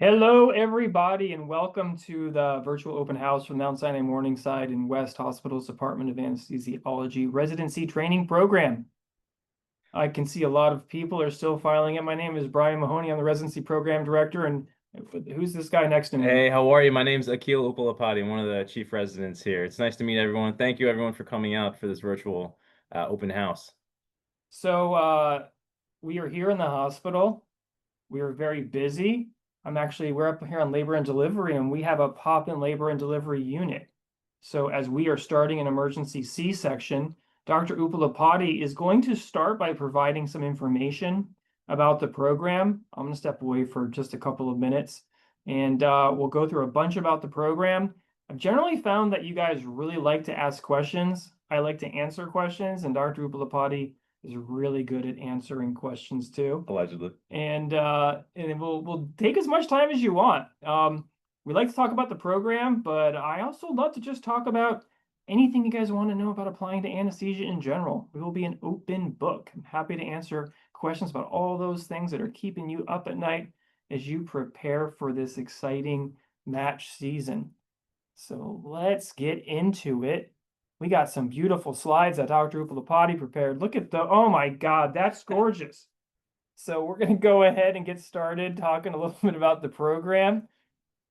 Hello, everybody, and welcome to the virtual open house from Mount Sinai Morningside and West Hospital's Department of Anesthesiology Residency Training Program. I can see a lot of people are still filing in. My name is Brian Mahoney. I'm the Residency Program Director, and who's this guy next to me? Hey, how are you? My name's Akil Upalapati. I'm one of the chief residents here. It's nice to meet everyone. Thank you, everyone, for coming out for this virtual open house. So we are here in the hospital. We are very busy. We're up here on labor and delivery, and we have a pop-in labor and delivery unit. So as we are starting an emergency C-section, Dr. Upalapati is going to start by providing some information about the program. I'm going to step away for just a couple of minutes, and we'll go through a bunch about the program. I've generally found that you guys really like to ask questions. I like to answer questions, and Dr. Upalapati is really good at answering questions too. Allegedly. And we'll take as much time as you want. We like to talk about the program, but I also love to just talk about anything you guys want to know about applying to anesthesia in general. We will be an open book. I'm happy to answer questions about all those things that are keeping you up at night as you prepare for this exciting match season. So let's get into it. We got some beautiful slides that Dr. Upalapati prepared. Look at oh my God, that's gorgeous. So we're going to go ahead and get started talking a little bit about the program.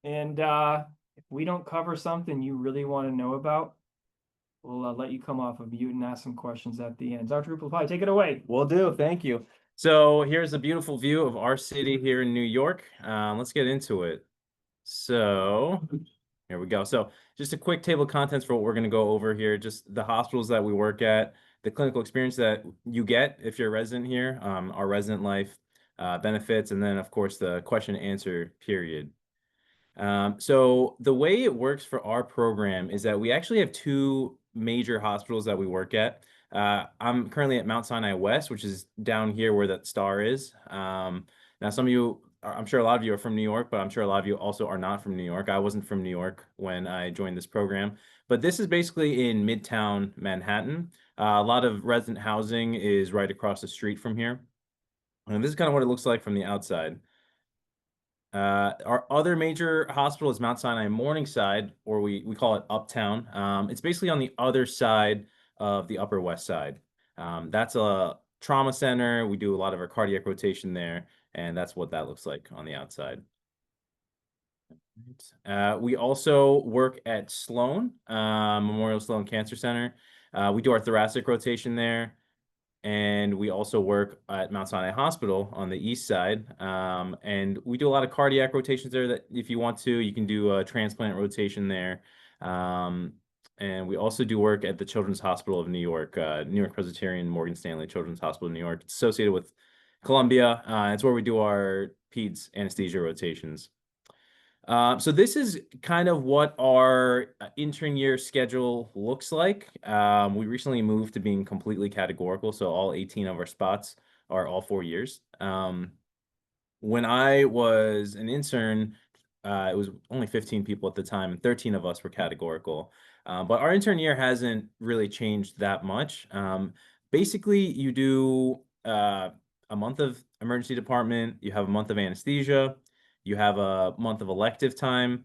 And if we don't cover something you really want to know about, we'll let you come off of mute and ask some questions at the end. Dr. Upalapati, take it away. Will do. Thank you. So here's a beautiful view of our city here in New York. Let's get into it. So here we go. So just a quick table of contents for what we're going to go over here. Just the hospitals that we work at, the clinical experience that you get if you're a resident here, our resident life benefits, and then, of course, the question and answer period. So the way it works for our program is that we actually have two major hospitals that we work at. I'm currently at Mount Sinai West, which is down here where that star is. Now, some of you, I'm sure a lot of you are from New York, but I'm sure a lot of you also are not from New York. I wasn't from New York when I joined this program, but this is basically in Midtown Manhattan. A lot of resident housing is right across the street from here. And this is kind of what it looks like from the outside. Our other major hospital is Mount Sinai Morningside, or we call it Uptown. It's basically on the other side of the Upper West Side. That's a trauma center. We do a lot of our cardiac rotation there, and that's what that looks like on the outside. We also work at Sloan, Memorial Sloan Cancer Center. We do our thoracic rotation there. And we also work at Mount Sinai Hospital on the east side. And we do a lot of cardiac rotations there that if you want to, you can do a transplant rotation there. And we also do work at the Children's Hospital of New York, New York Presbyterian Morgan Stanley Children's Hospital of New York. It's associated with Columbia. It's where we do our peds anesthesia rotations. So this is kind of what our intern year schedule looks like. We recently moved to being completely categorical, so all 18 of our spots are all 4 years. When I was an intern, it was only 15 people at the time, and 13 of us were categorical. But our intern year hasn't really changed that much. Basically, you do a month of emergency department, you have a month of anesthesia, you have a month of elective time,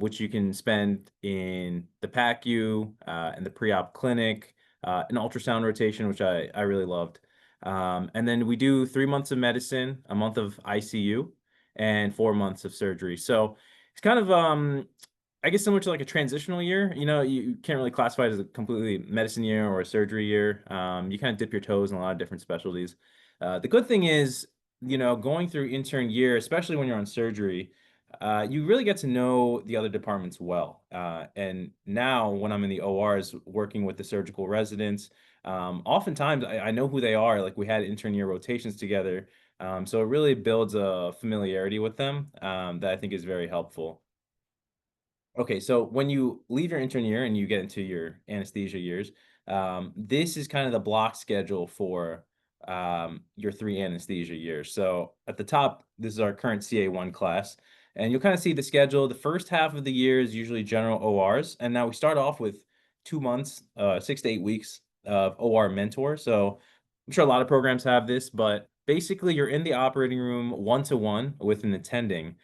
which you can spend in the PACU, in the pre-op clinic, an ultrasound rotation, which I really loved. And then we do 3 months of medicine, a month of ICU, and 4 months of surgery. So it's kind of, I guess, similar to like a transitional year. You know, you can't really classify it as a completely medicine year or a surgery year. You kind of dip your toes in a lot of different specialties. The good thing is, you know, going through intern year, especially when you're on surgery, you really get to know the other departments well. And now when I'm in the ORs working with the surgical residents, oftentimes I know who they are. Like we had intern year rotations together. So it really builds a familiarity with them that I think is very helpful. Okay, so when you leave your intern year and you get into your anesthesia years, this is kind of the block schedule for your 3 anesthesia years. So at the top, this is our current CA1 class, and you'll kind of see the schedule. The first half of the year is usually general ORs, and now we start off with 2 months, 6 to 8 weeks of OR mentor. So I'm sure a lot of programs have this, but basically you're in the operating room one-to-one with an attending,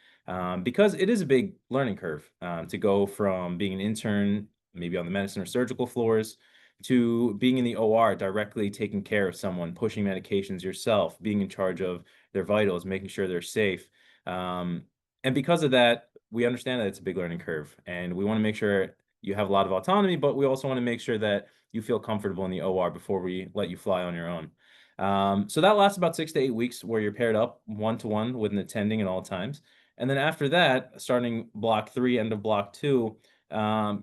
because it is a big learning curve, to go from being an intern, maybe on the medicine or surgical floors, to being in the OR, directly taking care of someone, pushing medications yourself, being in charge of their vitals, making sure they're safe. Um, and because of that, we understand that it's a big learning curve, and we want to make sure you have a lot of autonomy, but we also want to make sure that you feel comfortable in the OR before we let you fly on your own. So that lasts about 6 to 8 weeks where you're paired up one-to-one with an attending at all times. And then after that, starting block 3, end of block 2,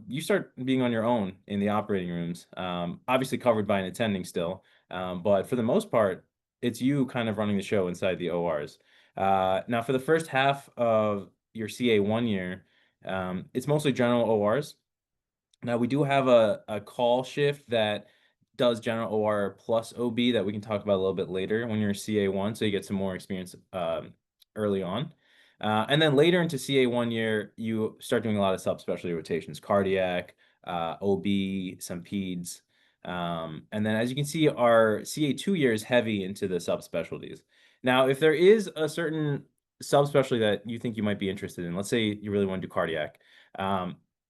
you start being on your own in the operating rooms, obviously covered by an attending still. But for the most part, it's you kind of running the show inside the ORs. Now, for the first half of your CA 1 year, it's mostly general ORs. Now we do have a call shift that does general OR plus OB that we can talk about a little bit later when you're CA1, so you get some more experience early on. And then later into CA 1 year, you start doing a lot of subspecialty rotations, cardiac, OB, some peds. And then as you can see, our CA 2 year is heavy into the subspecialties. Now, if there is a certain subspecialty that you think you might be interested in, let's say you really want to do cardiac,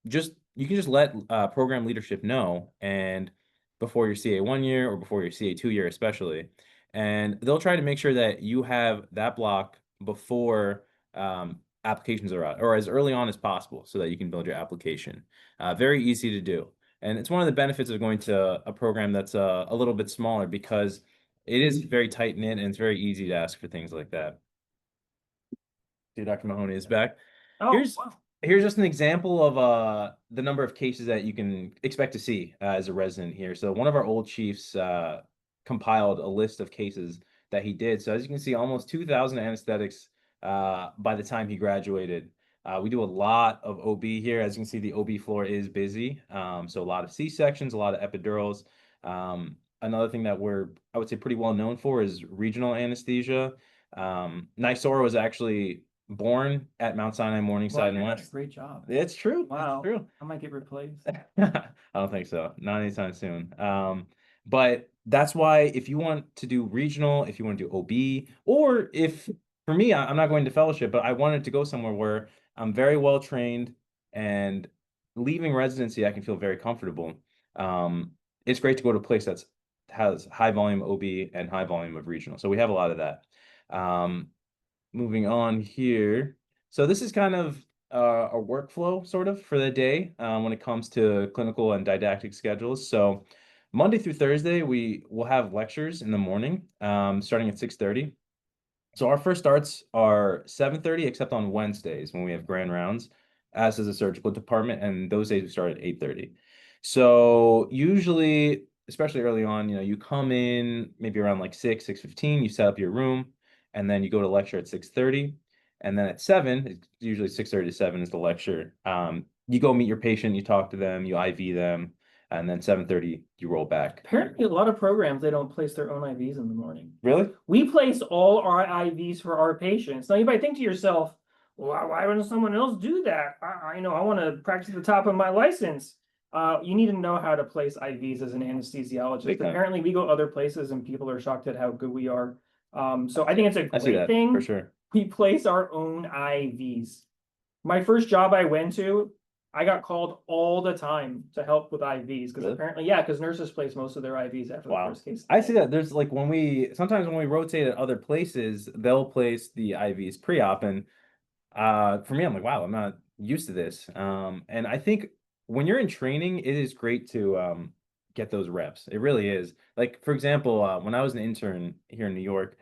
just you can just let program leadership know, and before your CA 1 year or before your CA 2 year especially, and they'll try to make sure that you have that block before applications are out, or as early on as possible, so that you can build your application. Very easy to do, and it's one of the benefits of going to a program that's a little bit smaller, because it is very tight knit and it's very easy to ask for things like that. See, Dr. Mahoney is back. Oh, Here's wow. here's just an example of the number of cases that you can expect to see as a resident here. So one of our old chiefs compiled a list of cases that he did. So as you can see, almost 2,000 anesthetics by the time he graduated. We do a lot of OB here. As you can see, the OB floor is busy. So a lot of C-sections, a lot of epidurals. Another thing that I would say, pretty well known for is regional anesthesia. Nisora was actually born at Mount Sinai Morningside and Wow, West. great job. It's true. Wow. It's true. I might get replaced. I don't think so. Not anytime soon. But that's why if you want to do regional, if you want to do OB, or if for me, I'm not going to fellowship, but I wanted to go somewhere where I'm very well trained, and leaving residency, I can feel very comfortable. It's great to go to a place that's has high volume OB and high volume of regional. So we have a lot of that. Moving on here. So this is kind of a workflow sort of for the day when it comes to clinical and didactic schedules. So Monday through Thursday, we will have lectures in the morning, starting at 6:30. So our first starts are 7:30, except on Wednesdays when we have grand rounds, as is the surgical department, and those days we start at 8:30. So usually, especially early on, you come in maybe around like 6:15, you set up your room, and then you go to lecture at 6:30. And then at 7, it's usually 6:30 to 7 is the lecture. You go meet your patient, you talk to them, you IV them, and then 7:30 you roll back. Apparently, a lot of programs, they don't place their own IVs in the morning. Really? We place all our IVs for our patients. Now, you might think to yourself, well, why wouldn't someone else do that? I want to practice at the top of my license. You need to know how to place IVs as an anesthesiologist. Big time. Apparently, we go other places and people are shocked at how good we are. So I think it's a I see great that thing. for sure. We place our own IVs. My first job I went to, I got called all the time to help with IVs because Really? apparently, yeah, because nurses place most of their IVs after the Wow. first case. I see that. There's like sometimes when we rotate at other places, they'll place the IVs pre-op, and for me, I'm like, wow, I'm not used to this. And I think when you're in training, it is great to get those reps. It really is. Like, for example, when I was an intern here in New York,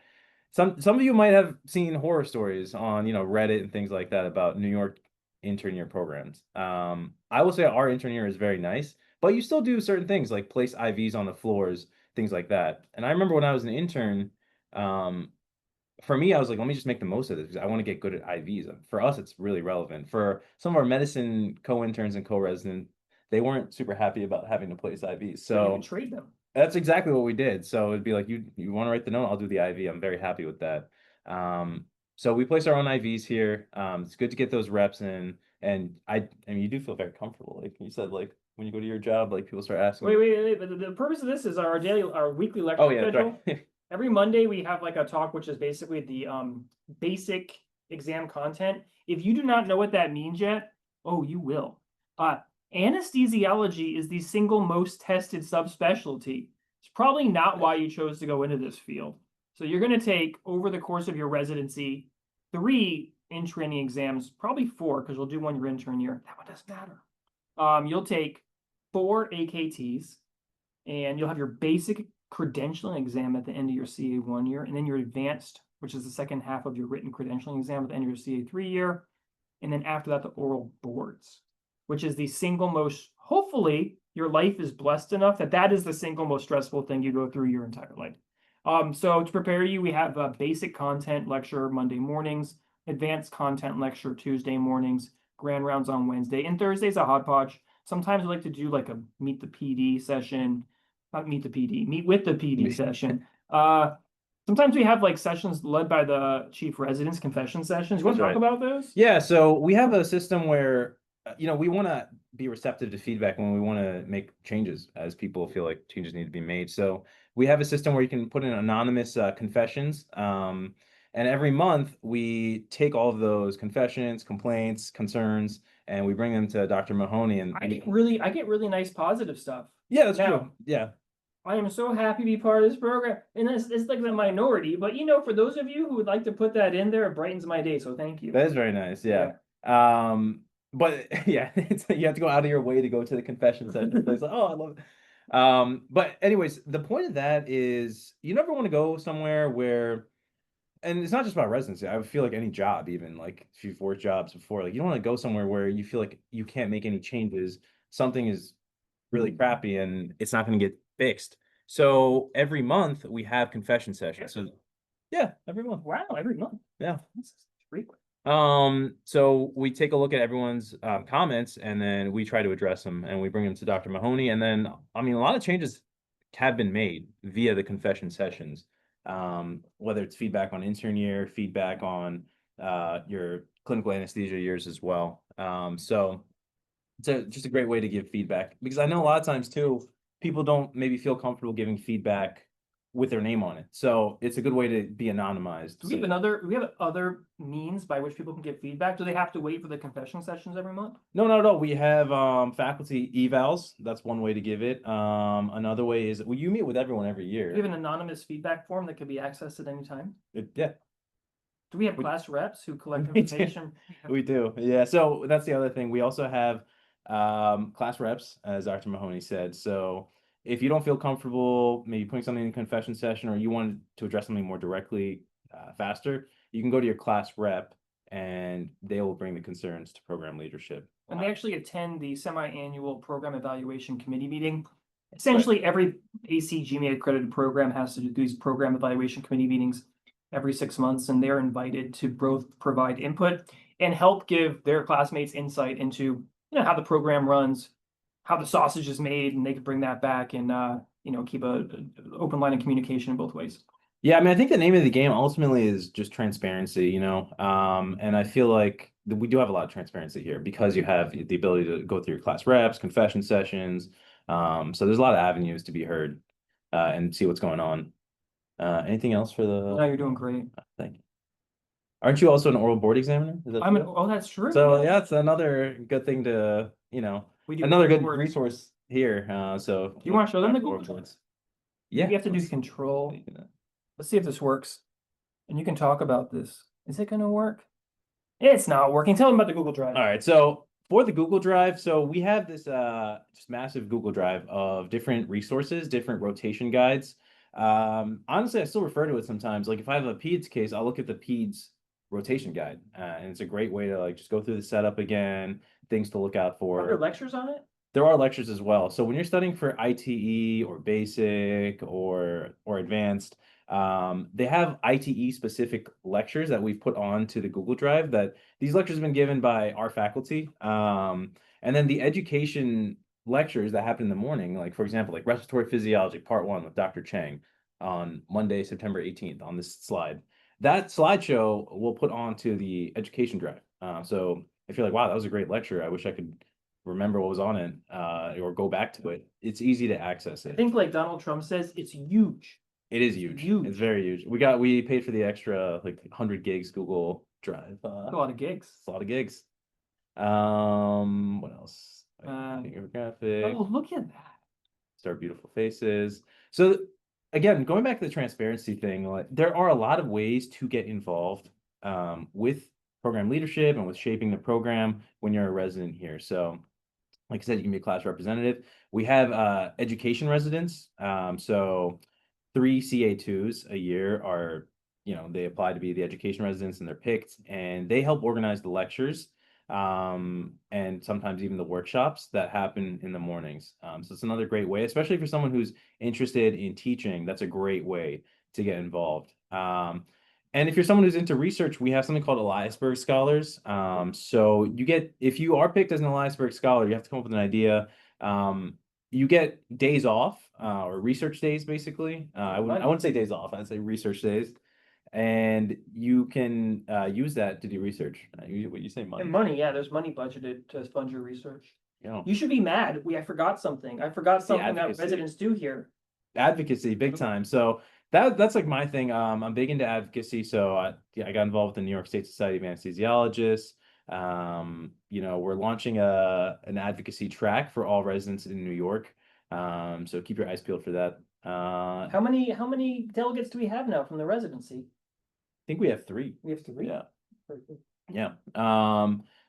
some of you might have seen horror stories on, Reddit and things like that about New York intern year programs. I will say our intern year is very nice, but you still do certain things like place IVs on the floors, things like that. And I remember when I was an intern, for me, I was like, let me just make the most of this because I want to get good at IVs. For us, it's really relevant. For some of our medicine co-interns and co-residents, they weren't super happy about having to place IVs. So you So can trade them. that's exactly what we did. So it'd be like, you want to write the note, I'll do the IV. I'm very happy with that. So we place our own IVs here. It's good to get those reps in, and I mean, you do feel very comfortable. Like you said, like when you go to your job, like people start asking. Wait. But the purpose of this is our weekly lecture Oh yeah, that's schedule. right. Every Monday we have like a talk, which is basically the basic exam content. If you do not know what that means yet, oh, you will. Uh, Anesthesiology is the single most tested subspecialty. It's probably not why you chose to go into this field. So you're going to take over the course of your residency 3 in-training exams, probably 4 because you'll do one your intern year. That one doesn't matter. You'll take 4 AKTs, and you'll have your basic credentialing exam at the end of your CA 1 year, and then your advanced, which is the second half of your written credentialing exam at the end of your CA 3 year, and then after that, the oral boards, which is the single most, hopefully, your life is blessed enough that that is the single most stressful thing you go through your entire life. So to prepare you, we have a basic content lecture Monday mornings, advanced content lecture Tuesday mornings, grand rounds on Wednesday, and Thursday's a hodgepodge. Sometimes we like to do like a meet the PD session, not meet the PD, meet with the PD session. Sometimes we have like sessions led by the chief residents, confession sessions. You want to talk about those? Yeah, so we have a system where we want to be receptive to feedback when we want to make changes as people feel like changes need to be made. So we have a system where you can put in anonymous confessions. And every month we take all of those confessions, complaints, concerns, and we bring them to Dr. Mahoney. And I get really nice positive stuff. Yeah, that's true. Yeah. I am so happy to be part of this program. And it's like the minority, but for those of you who would like to put that in there, it brightens my day. So thank you. That is very nice. Yeah. But yeah, you have to go out of your way to go to the confession session. It's like, oh, I love it. But anyways, the point of that is you never want to go somewhere where, and it's not just about residency. I feel like any job, even like if you've worked jobs before, like you don't want to go somewhere where you feel like you can't make any changes. Something is really crappy and it's not going to get fixed. So every month we have confession sessions. So yeah, every month. Wow, every month. Yeah. That's frequent. So we take a look at everyone's comments and then we try to address them and we bring them to Dr. Mahoney. And then, I mean, a lot of changes have been made via the confession sessions. Whether it's feedback on intern year, feedback on your clinical anesthesia years as well. So it's just a great way to give feedback because I know a lot of times too, people don't maybe feel comfortable giving feedback with their name on it. So it's a good way to be anonymized. Do we have other means by which people can get feedback? Do they have to wait for the confession sessions every month? No. We have faculty evals. That's one way to give it. Another way is you meet with everyone every year. Do we have an anonymous feedback form that can be accessed at any time? Yeah. Do we have class reps who collect information? We do. Yeah. So that's the other thing. We also have class reps, as Dr. Mahoney said. So if you don't feel comfortable maybe putting something in a confession session or you want to address something more directly faster, you can go to your class rep and they will bring the concerns to program leadership. And they actually attend the semi-annual program evaluation committee meeting. Essentially, every ACGME accredited program has to do these program evaluation committee meetings every 6 months, and they're invited to both provide input and help give their classmates insight into how the program runs, how the sausage is made, and they could bring that back and keep an open line of communication in both ways. Yeah, I mean, I think the name of the game ultimately is just transparency, and I feel like we do have a lot of transparency here because you have the ability to go through your class reps, confession sessions. So there's a lot of avenues to be heard and see what's going on. Anything else for the? No, you're doing great. Thank you. Aren't you also an oral board examiner? Is that Oh, that's true. So yeah, it's another good thing to, we do another good resource here. So you want to show them the Google boards? Yeah, you have to do control. Let's see if this works. And you can talk about this. Is it going to work? It's not working. Tell them about the Google Drive. All right. So for the Google Drive, so we have this just massive Google Drive of different resources, different rotation guides. Honestly, I still refer to it sometimes. Like if I have a PEDS case, I'll look at the PEDS rotation guide. And it's a great way to just go through the setup again, things to look out for. Are there lectures on it? There are lectures as well. So when you're studying for ITE or basic or advanced, they have ITE specific lectures that we've put on to the Google Drive that these lectures have been given by our faculty. And then the education lectures that happen in the morning, like for example, like respiratory physiology, part 1 with Dr. Chang on Monday, September 18th on this slide. That slideshow we'll put onto the education drive. So if you're like, wow, that was a great lecture, I wish I could remember what was on it or go back to it, it's easy to access it. I think like Donald Trump says, it's huge. It is huge. Huge. It's very huge. We paid for the extra like 100 gigs Google Drive. That's a lot of gigs. It's a lot of gigs. What else? Finger graphic. Oh, look at that. Start beautiful faces. So again, going back to the transparency thing, like there are a lot of ways to get involved with program leadership and with shaping the program when you're a resident here. So like I said, you can be a class representative. We have education residents. So 3 CA2s a year are, they apply to be the education residents and they're picked and they help organize the lectures and sometimes even the workshops that happen in the mornings. So it's another great way, especially for someone who's interested in teaching. That's a great way to get involved. And if you're someone who's into research, we have something called Eliasberg Scholars. So if you are picked as an Eliasberg Scholar, you have to come up with an idea. You get days off or research days, basically. I wouldn't say days off. I'd say research days. And you can use that to do research. What you say, money? And money, yeah, there's money budgeted to fund your research. Yeah. You should be mad. I forgot something. I forgot something that advocacy. residents do here. Advocacy, big time. So that's like my thing. I'm big into advocacy. So I got involved with the New York State Society of Anesthesiologists. We're launching an advocacy track for all residents in New York. So keep your eyes peeled for that. How many delegates do we have now from the residency? I think we have 3. We have 3. Yeah. Very good. Yeah.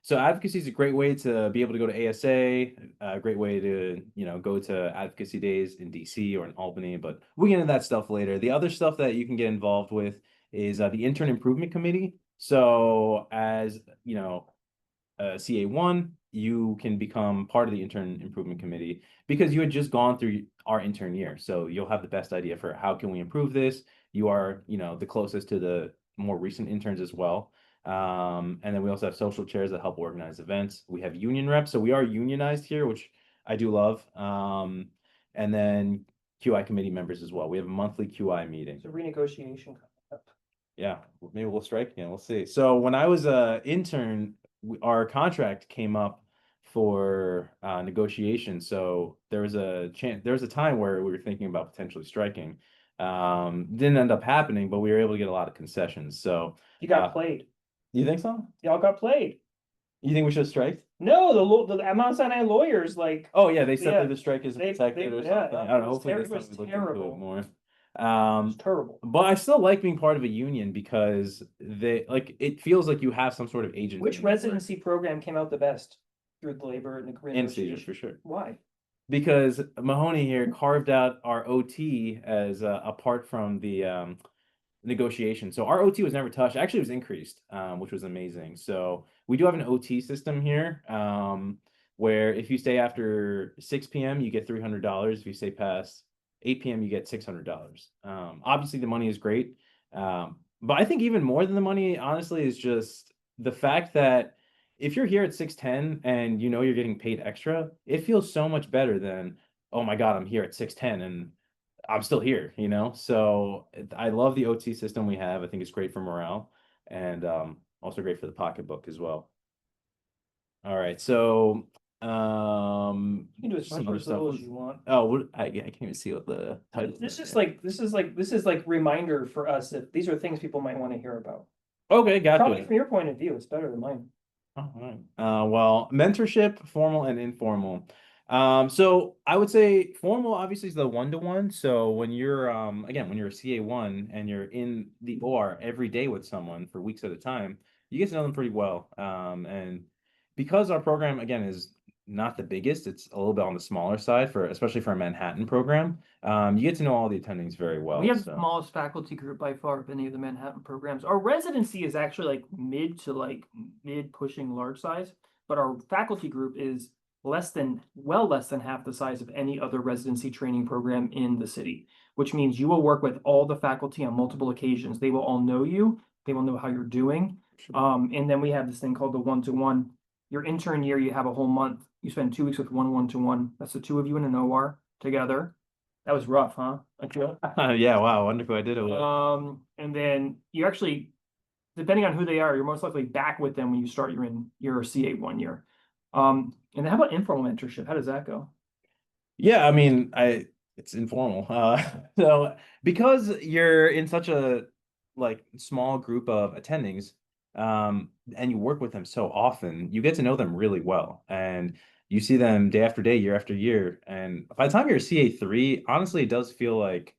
So advocacy is a great way to be able to go to ASA, a great way to, go to advocacy days in DC or in Albany, but we'll get into that stuff later. The other stuff that you can get involved with is the Intern Improvement Committee. So as, CA1, you can become part of the Intern Improvement Committee because you had just gone through our intern year. So you'll have the best idea for how can we improve this. You are, the closest to the more recent interns as well. And then we also have social chairs that help organize events. We have union reps. So we are unionized here, which I do love. And then QI committee members as well. We have a monthly QI meeting. It's a renegotiation coming up. Yeah, maybe we'll strike again. We'll see. So when I was a intern, our contract came up for negotiation. So there was a time where we were thinking about potentially striking. Didn't end up happening, but we were able to get a lot of concessions. So You got played. you think so? Y'all got played. You think we should have striked? No, the Mount Sinai lawyers, like, Oh yeah, they said Yeah, that the strike is they- protected or yeah, something. I it don't know. was Hopefully ter- this it time was we look into terrible. it more. it's terrible. But I still like being part of a union because it feels like you have some sort of agency. Which in your work. residency program came out the best through the labor and the Anesthesia negotiation? for sure. Why? Because Mahoney here carved out our OT as apart from the negotiation. So our OT was never touched. Actually, it was increased, which was amazing. So we do have an OT system here, where if you stay after 6 p.m., you get $300. If you stay past 8 p.m., you get $600. Obviously, the money is great, but I think even more than the money, honestly, is just the fact that if you're here at 6:10 and you're getting paid extra, it feels so much better than, oh my God, I'm here at 6:10 and I'm still here, So I love the OT system we have. I think it's great for morale and also great for the pocketbook as well. All right, so You can do as some much other or as stuff. little as you want. Oh, I can't even see what the title This is. is like reminder for us that these are things people might want to hear about. Okay, got Probably it. from your point of view, it's better than mine. All right. Well, mentorship, formal and informal. So I would say formal obviously is the one-to-one. So when you're again, when you're a CA1 and you're in the OR every day with someone for weeks at a time, you get to know them pretty well. And because our program again is not the biggest, it's a little bit on the smaller side especially for a Manhattan program. You get to know all the attendings very well. We have the smallest faculty group by far of any of the Manhattan programs. Our residency is actually like mid pushing large size, but our faculty group is less than half the size of any other residency training program in the city, which means you will work with all the faculty on multiple occasions. They will all know you. They will know how you're doing. And then we have this thing called the one-to-one. Your intern year, you have a whole month. You spend 2 weeks with one-to-one. That's the 2 of you in an OR together. That was rough, huh? Yeah, wow, I wonder who I did it with. And then you actually, depending on who they are, you're most likely back with them when you start your CA1 year. And then how about informal mentorship? How does that go? Yeah, I mean, it's informal. So because you're in such a like small group of attendings, and you work with them so often, you get to know them really well, and you see them day after day, year after year. And by the time you're a CA3, honestly, it does feel like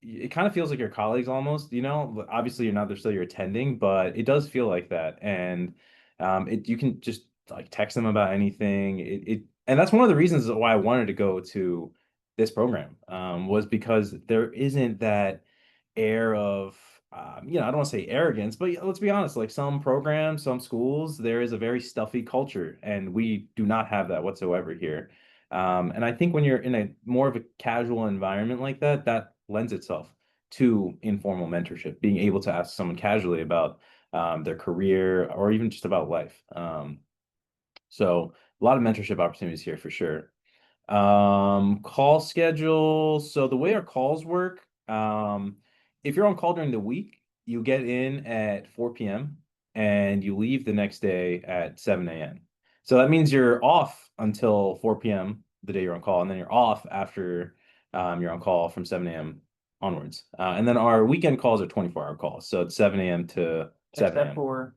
it kind of feels like your colleagues almost, you know. Obviously, you're not there, still you're attending, but it does feel like that. And it you can just like text them about anything. And that's one of the reasons why I wanted to go to this program, was because there isn't that air of I don't want to say arrogance, but let's be honest, like some programs, some schools, there is a very stuffy culture, and we do not have that whatsoever here. And I think when you're in a more of a casual environment like that, that lends itself to informal mentorship, being able to ask someone casually about their career or even just about life. So a lot of mentorship opportunities here for sure. Call schedule. So the way our calls work, if you're on call during the week, you get in at 4 p.m. and you leave the next day at 7 a.m. So that means you're off until 4 p.m. the day you're on call, and then you're off after you're on call from 7 a.m. onwards. And then our weekend calls are 24-hour calls. So it's 7 a.m. to 7 Except a.m. for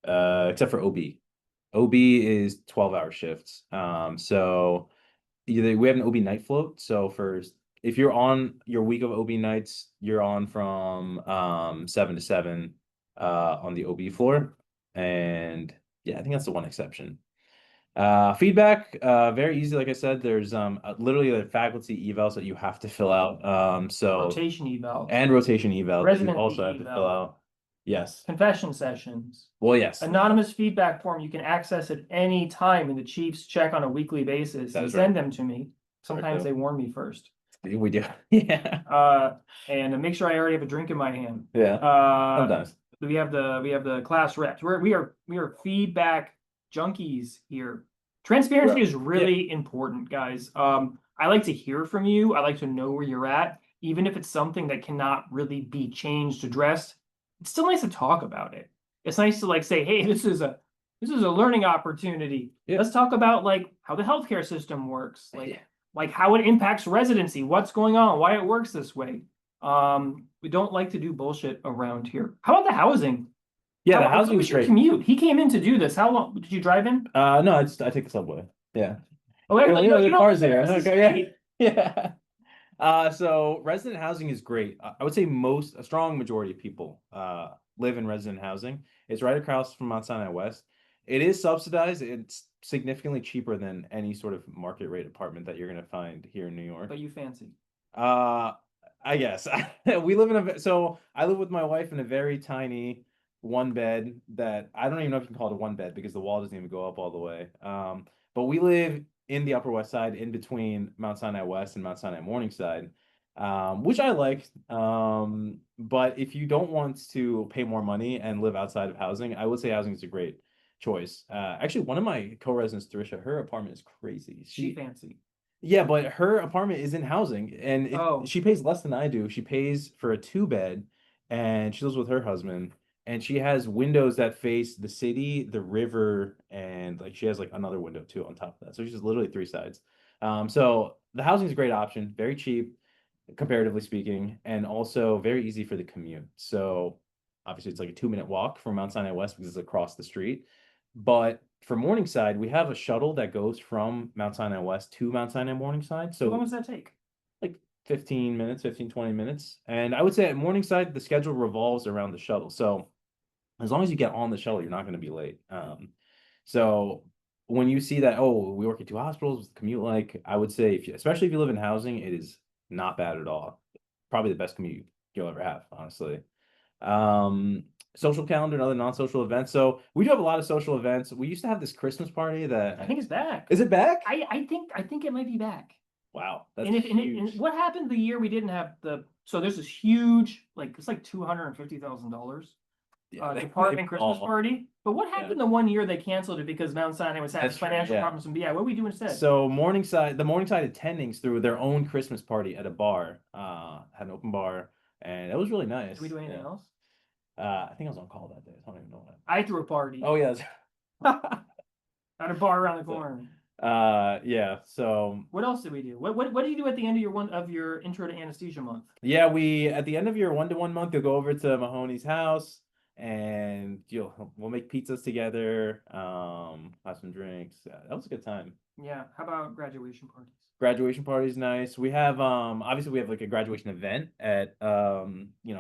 Except for OB. OB is 12-hour shifts. So either we have an OB night float. So for if you're on your week of OB nights, you're on from 7 to 7 on the OB floor. And yeah, I think that's the one exception. Feedback, very easy. Like I said, there's literally a faculty evals that you have to fill out. So rotation evals, and rotation evals that you also have residency to fill eval, out. Yes. confession sessions, Well, yes, anonymous feedback form you can access at any time, and the chiefs check on a weekly basis that and is right. send them to me. Correct, Sometimes though. they warn me first. We do. Yeah. And to make sure I already have a drink in my hand. Yeah. Sometimes. We have the class reps. We are feedback junkies here. Transparency is really important, guys. I like to hear from you. I like to know where you're at, even if it's something that cannot really be changed, addressed. It's still nice to talk about it. It's nice to like say, hey, this is a learning opportunity. Yeah. Let's talk about like how the healthcare system works, Yeah. like how it impacts residency, what's going on, why it works this way. We don't like to do bullshit around here. How about the housing? Yeah, the What housing was is your great. commute? He came in to do this. How long did you drive in? No, I take the subway. Yeah. Oh, actually, The you car's live here. across the Okay, yeah. street. Yeah. So resident housing is great. I would say a strong majority of people live in resident housing. It's right across from Mount Sinai West. It is subsidized. It's significantly cheaper than any sort of market rate apartment that you're going to find here in New York. But you fancy. Uh, I guess we live in so I live with my wife in a very tiny one bed that I don't even know if you can call it a one bed because the wall doesn't even go up all the way. But we live in the Upper West Side, in between Mount Sinai West and Mount Sinai Morningside, which I like. But if you don't want to pay more money and live outside of housing, I would say housing is a great choice. Actually, one of my co-residents, Trisha, her apartment is crazy. She fancy. Yeah, but her apartment is in housing, and Oh. she pays less than I do. She pays for a two bed, and she lives with her husband, and she has windows that face the city, the river, and like she has like another window too on top of that. So she's literally three sides. So the housing is a great option, very cheap, comparatively speaking, and also very easy for the commute. So obviously it's like a 2-minute walk from Mount Sinai West because it's across the street. But for Morningside, we have a shuttle that goes from Mount Sinai West to Mount Sinai Morningside. How long So does that take? like 15 minutes, 15, 20 minutes. And I would say at Morningside, the schedule revolves around the shuttle. So as long as you get on the shuttle, you're not going to be late. So when you see that, oh, we work at two hospitals, commute like, I would say, especially if you live in housing, it is not bad at all. Probably the best commute you'll ever have, honestly. Um, Social calendar and other non-social events. So we do have a lot of social events. We used to have this Christmas party that I think it's back. is it back? I think it might be back. Wow, that's And huge. what happened the year we didn't have so there's this huge, like it's like $250,000 Yeah, department Christmas party. But what happened the one year they canceled it because Mount Sinai was having That's true, financial yeah. problems, and what do we do instead? So the Morningside attendings threw their own Christmas party at a bar, had an open bar, and it was really nice. Did we do anything else? I think I was on call that day. I don't even know what. I threw a party Oh yes. at a bar around the corner. Yeah, so What else did we do? What do you do at the end of your intro to anesthesia month? yeah, we at the end of your 1-to-1 month, you'll go over to Mahoney's house and we'll make pizzas together, have some drinks. Yeah, that was a good time. Yeah. How about graduation parties? Graduation party is nice. We have obviously we have like a graduation event at a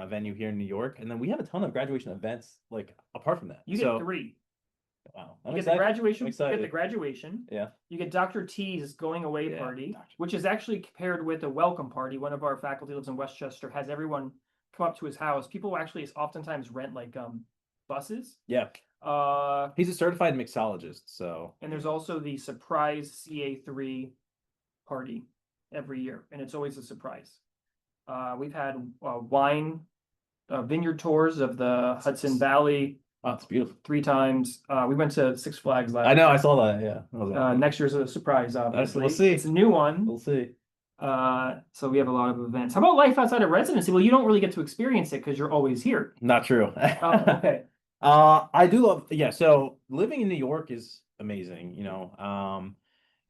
venue here in New York, and then we have a ton of graduation events like apart from that. You get So three. wow, You I'm get the excited. graduation. I'm You get the excited. graduation. Yeah. You get Dr. T's going away Yeah, party, Dr. which is actually paired with a welcome party. One of our faculty lives in Westchester, has everyone come up to his house. People actually oftentimes rent like buses. Yeah. He's a certified mixologist, so And there's also the surprise CA3 party every year, and it's always a surprise. We've had wine vineyard tours of the Hudson Valley oh, it's beautiful. 3 times. We went to Six Flags last I know, I year. saw that. Yeah. That was awesome. Next year's a surprise, obviously. We'll see. It's a new one. We'll see. So we have a lot of events. How about life outside of residency? Well, you don't really get to experience it because you're always here. Not true. Oh, okay. I do love, yeah. So living in New York is amazing.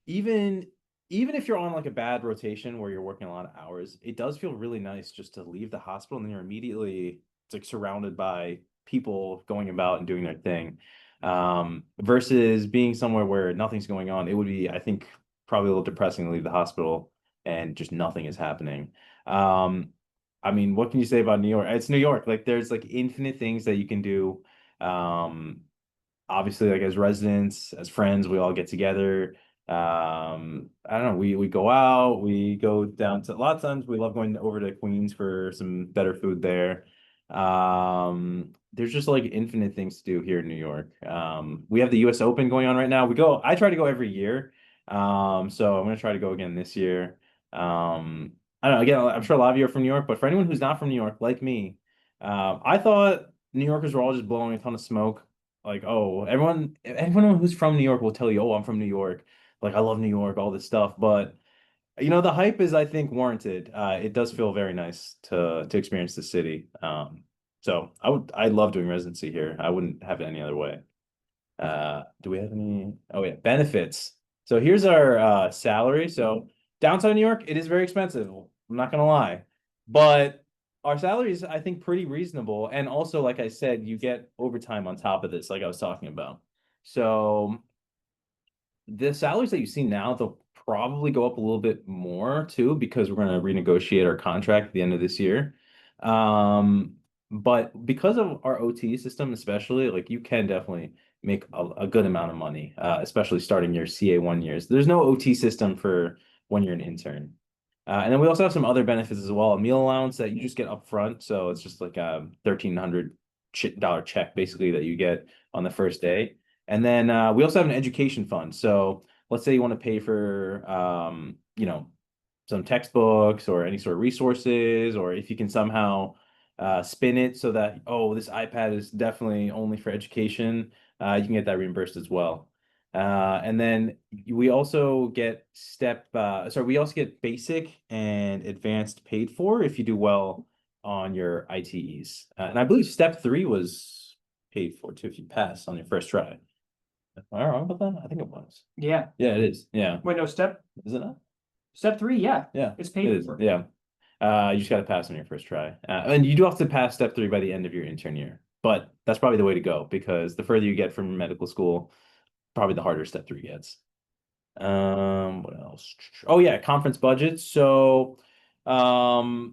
Even even if you're on like a bad rotation where you're working a lot of hours, it does feel really nice just to leave the hospital and then you're immediately it's like surrounded by people going about and doing their thing. Versus being somewhere where nothing's going on, it would be, I think, probably a little depressing to leave the hospital and just nothing is happening. Um, I mean, what can you say about New York? It's New York. Like there's like infinite things that you can do. Um, Obviously, like as residents, as friends, we all get together. I don't know, we go out, we go down to a lot of times we love going over to Queens for some better food there. There's just like infinite things to do here in New York. We have the US Open going on right now. I try to go every year. So I'm gonna try to go again this year. I don't know, again, I'm sure a lot of you are from New York, but for anyone who's not from New York, like me, I thought New Yorkers were all just blowing a ton of smoke. Like, oh, everyone who's from New York will tell you, oh, I'm from New York. Like, I love New York, all this stuff. But the hype is, I think, warranted. It does feel very nice to experience the city. So I love doing residency here. I wouldn't have it any other way. Do we have any? Oh yeah, benefits. So here's our salary. So downtown New York, it is very expensive. I'm not gonna lie, but our salary is, I think, pretty reasonable. And also, like I said, you get overtime on top of this, like I was talking about. So the salaries that you see now, they'll probably go up a little bit more too, because we're going to renegotiate our contract at the end of this year. But because of our OT system, especially, like you can definitely make a good amount of money, especially starting your CA1 years. There's no OT system for when you're an intern. And then we also have some other benefits as well. A meal allowance that you just get up front. So it's just like a $1,300 check basically that you get on the first day. And then we also have an education fund. So let's say you want to pay for some textbooks or any sort of resources, or if you can somehow spin it so that, oh, this iPad is definitely only for education, you can get that reimbursed as well. And then we also get we also get basic and advanced paid for if you do well on your ITEs. And I believe step 3 was paid for too if you pass on your first try. Am I wrong about that? I think it was. Yeah. Yeah, it is. Yeah. Wait, no, Is it not? step 3, yeah. Yeah. It's It paid is. for. Yeah. You just got to pass on your first try. And you do have to pass step 3 by the end of your intern year. But that's probably the way to go because the further you get from medical school, probably the harder step 3 gets. What else? Oh yeah, conference budgets. So the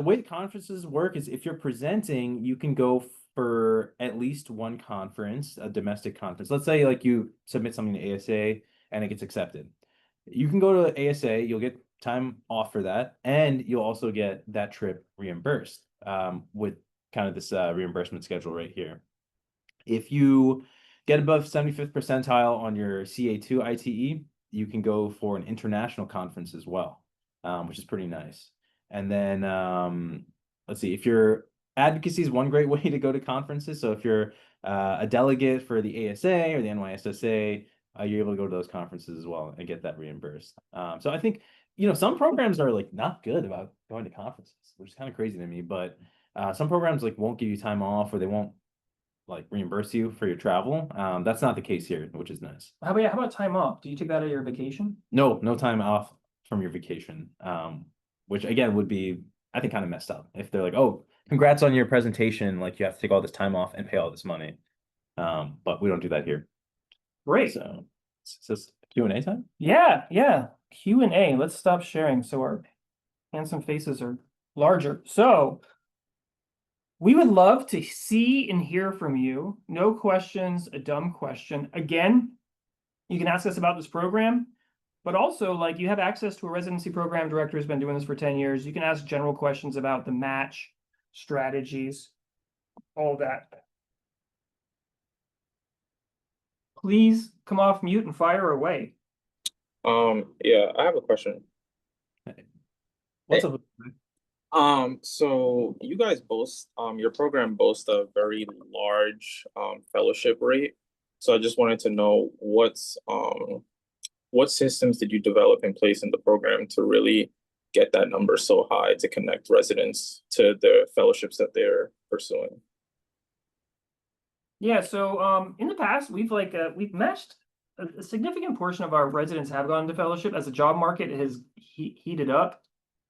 way the conferences work is if you're presenting, you can go for at least one conference, a domestic conference. Let's say like you submit something to ASA and it gets accepted. You can go to ASA, you'll get time off for that, and you'll also get that trip reimbursed with kind of this reimbursement schedule right here. If you get above 75th percentile on your CA2 ITE, you can go for an international conference as well, which is pretty nice. And then let's see, if your advocacy is one great way to go to conferences. So if you're a delegate for the ASA or the NYSSA, you're able to go to those conferences as well and get that reimbursed. So I think, some programs are like not good about going to conferences, which is kind of crazy to me, but some programs like won't give you time off or they won't like reimburse you for your travel. That's not the case here, which is nice. How about time off? Do you take that out of your vacation? No time off from your vacation. Which again would be, I think, kind of messed up if they're like, oh, congrats on your presentation, like you have to take all this time off and pay all this money. But we don't do that here. Great. So is this Q&A time? Yeah. Q&A. Let's stop sharing so our handsome faces are larger. So we would love to see and hear from you. No questions, a dumb question. Again, you can ask us about this program, but also like you have access to a residency program director who's been doing this for 10 years. You can ask general questions about the match, strategies, all that. Please come off mute and fire away. Yeah, I have a question. What's up? So you guys boast, your program boasts a very large fellowship rate. So I just wanted to know what systems did you develop in place in the program to really get that number so high to connect residents to the fellowships that they're pursuing? Yeah, so in the past we've matched a significant portion of our residents have gone into fellowship as the job market has heated up.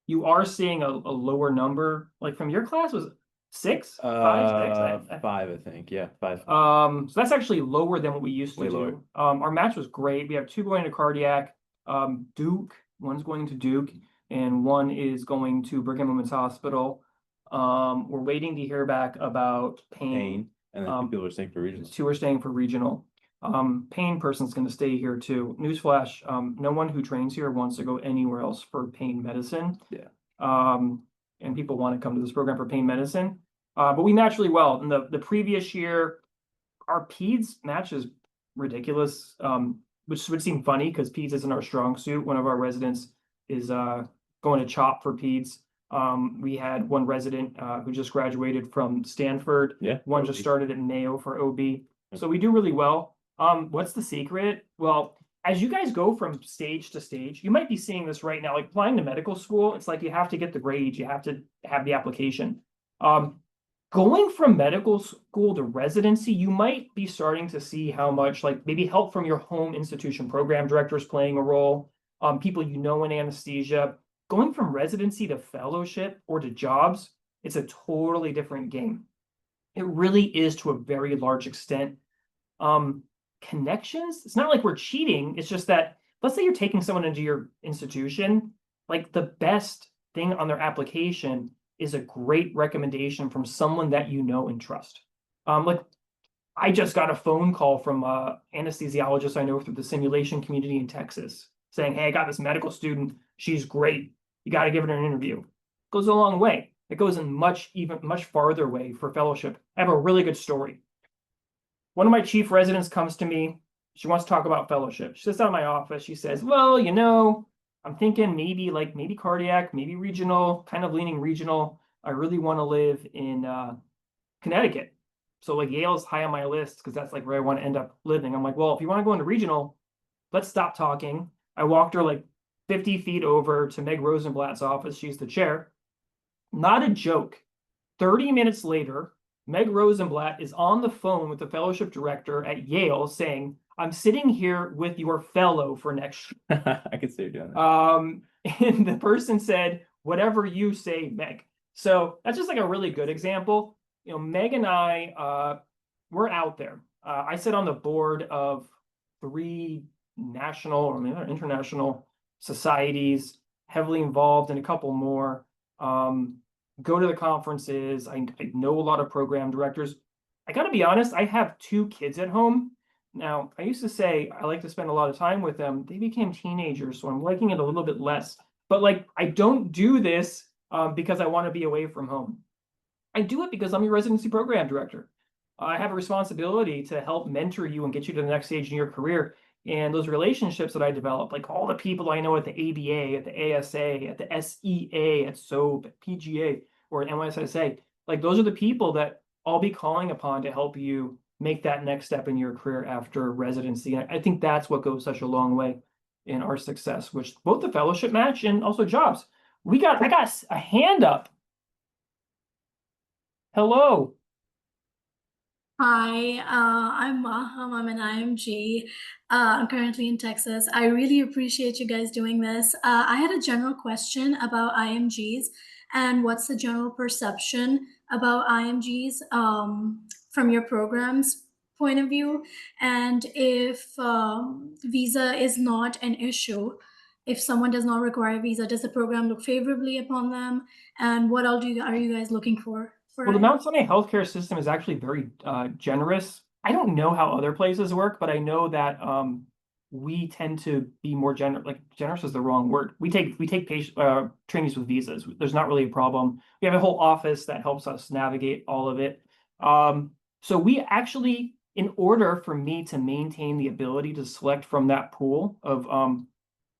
You are seeing a lower number, like from your class was 6, 5, 6. 5, I think. Yeah, 5. So that's actually lower than what we used to Way do. lower. Our match was great. We have 2 going to cardiac, Duke, one's going to Duke, and one is going to Brigham and Women's Hospital. We're waiting to hear back about pain. And then 2 people are staying for regional. 2 are staying for regional. Pain person's going to stay here too. Newsflash, no one who trains here wants to go anywhere else for pain medicine. Yeah. And people want to come to this program for pain medicine. But we match really well. In the previous year, our peds match is ridiculous, which would seem funny because peds isn't our strong suit. One of our residents is going to CHOP for peds. We had one resident who just graduated from Stanford. Yeah. One just started at Mayo for OB. So we do really well. What's the secret? Well, as you guys go from stage to stage, you might be seeing this right now. Like applying to medical school, it's like you have to get the grades, you have to have the application. Going from medical school to residency, you might be starting to see how much like maybe help from your home institution program directors playing a role, people you know in anesthesia. Going from residency to fellowship or to jobs, it's a totally different game. It really is to a very large extent. Connections, it's not like we're cheating. It's just that, let's say you're taking someone into your institution, like the best thing on their application is a great recommendation from someone that you know and trust. Like I just got a phone call from a anesthesiologist I know through the simulation community in Texas saying, hey, I got this medical student. She's great. You got to give her an interview. It goes a long way. It goes in much farther way for fellowship. I have a really good story. One of my chief residents comes to me. She wants to talk about fellowship. She sits down in my office. She says, well, you know, I'm thinking maybe cardiac, maybe regional, kind of leaning regional. I really want to live in Connecticut. So like Yale's high on my list because that's like where I want to end up living. I'm like, well, if you want to go into regional, let's stop talking. I walked her like 50 feet over to Meg Rosenblatt's office. She's the chair. Not a joke. 30 minutes later, Meg Rosenblatt is on the phone with the fellowship director at Yale saying, I'm sitting here with your fellow for next year. I could see you doing that. And the person said, whatever you say, Meg. So that's just like a really good example. You know, Meg and I, we're out there. I sit on the board of 3 national or maybe international societies, heavily involved in a couple more. Go to the conferences. I know a lot of program directors. I got to be honest, I have 2 kids at home. Now, I used to say I like to spend a lot of time with them. They became teenagers, so I'm liking it a little bit less. But like, I don't do this because I want to be away from home. I do it because I'm your residency program director. I have a responsibility to help mentor you and get you to the next stage in your career. And those relationships that I develop, like all the people I know at the ABA, at the ASA, at the SEA, at SOAP, at PGA, or at NYSSA, like those are the people that I'll be calling upon to help you make that next step in your career after residency. And I think that's what goes such a long way in our success, which both the fellowship match and also jobs. I got a hand up. Hello. Hi, I'm Maham. I'm an IMG. I'm currently in Texas. I really appreciate you guys doing this. I had a general question about IMGs and what's the general perception about IMGs from your program's point of view, and if visa is not an issue, if someone does not require a visa, does the program look favorably upon them? And what else are you guys looking for? Well, the Mount Sinai healthcare system is actually very generous. I don't know how other places work, but I know that we tend to be more generous. Like generous is the wrong word. We take patient trainees with visas. There's not really a problem. We have a whole office that helps us navigate all of it. So we actually, in order for me to maintain the ability to select from that pool of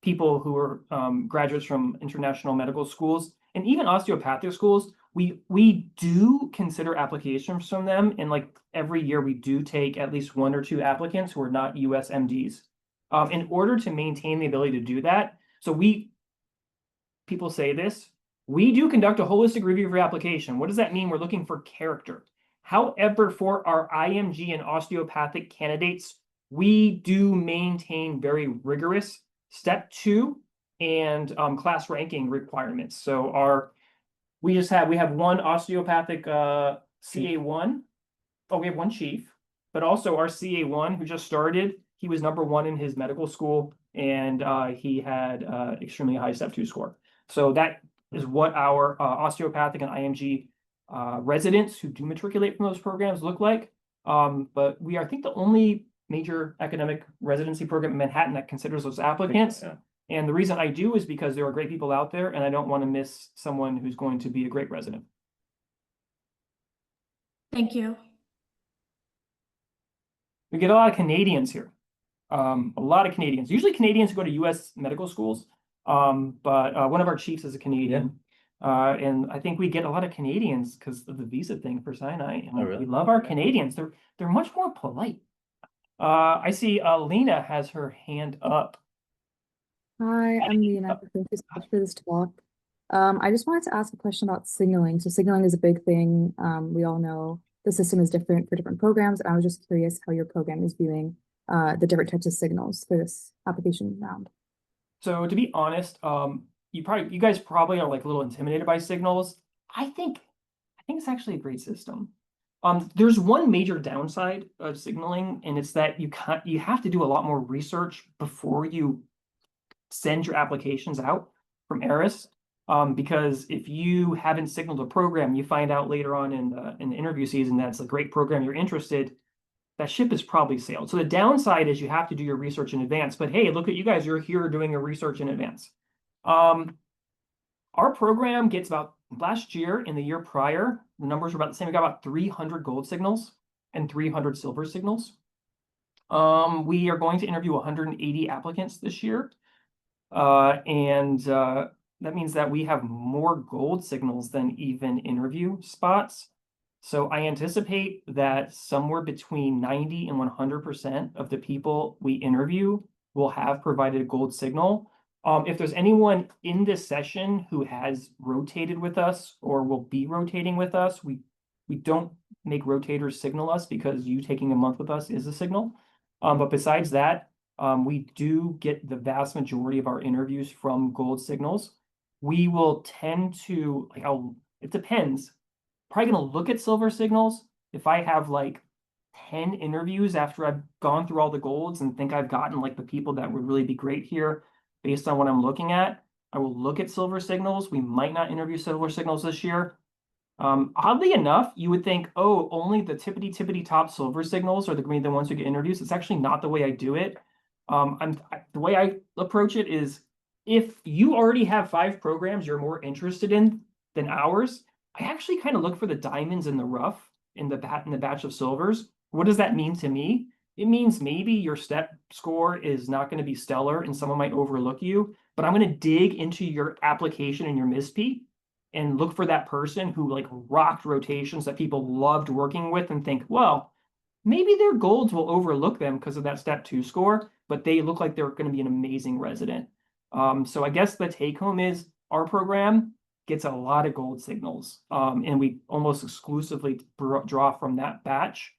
people who are graduates from international medical schools and even osteopathic schools, we do consider applications from them, and like every year we do take at least 1 or 2 applicants who are not US MDs. In order to maintain the ability to do that, so people say this, we do conduct a holistic review of your application. What does that mean? We're looking for character. However, for our IMG and osteopathic candidates, we do maintain very rigorous step 2 and class ranking requirements. So we have one osteopathic CA1. Oh, we have one chief, but also our CA1 who just started, he was #1 in his medical school, and he had extremely high step 2 score. So that is what our osteopathic and IMG residents who do matriculate from those programs look like. But we are, I think, the only major academic residency program in Manhattan that considers those applicants. Yeah. And the reason I do is because there are great people out there, and I don't want to miss someone who's going to be a great resident. Thank you. We get a lot of Canadians here. A lot of Canadians. Usually Canadians who go to US medical schools. But one of our chiefs is a Canadian. And I think we get a lot of Canadians because of the visa thing for Sinai. And Oh, really? we love our Canadians. They're much more polite. I see Lena has her hand up. Hi, I'm Lena. Thank you so much for this talk. I just wanted to ask a question about signaling. So signaling is a big thing. We all know the system is different for different programs. And I was just curious how your program is viewing the different types of signals for this application round. So to be honest, you guys probably are like a little intimidated by signals. I think it's actually a great system. There's one major downside of signaling, and it's that you have to do a lot more research before you send your applications out from Eris. Because if you haven't signaled a program, you find out later on in the interview season that's a great program, you're interested, that ship has probably sailed. So the downside is you have to do your research in advance. But hey, look at you guys, you're here doing your research in advance. Our program gets about, last year and the year prior, the numbers were about the same. We got about 300 gold signals and 300 silver signals. We are going to interview 180 applicants this year. That means that we have more gold signals than even interview spots. So I anticipate that somewhere between 90 and 100% of the people we interview will have provided a gold signal. If there's anyone in this session who has rotated with us or will be rotating with us, we don't make rotators signal us because you taking a month with us is a signal. But besides that, we do get the vast majority of our interviews from gold signals. We will tend to, it depends. Probably gonna look at silver signals if I have like 10 interviews after I've gone through all the golds and think I've gotten like the people that would really be great here based on what I'm looking at. I will look at silver signals. We might not interview silver signals this year. Oddly enough, you would think, oh, only the tippity top silver signals are the ones who get interviews. It's actually not the way I do it. The way I approach it is if you already have 5 programs you're more interested in than ours, I actually kind of look for the diamonds in the rough in the batch of silvers. What does that mean to me? It means maybe your step score is not going to be stellar and someone might overlook you, but I'm going to dig into your application and your MISP and look for that person who like rocked rotations that people loved working with and think, well, maybe their golds will overlook them because of that step 2 score, but they look like they're going to be an amazing resident. So I guess the take home is our program gets a lot of gold signals, and we almost exclusively draw from that batch.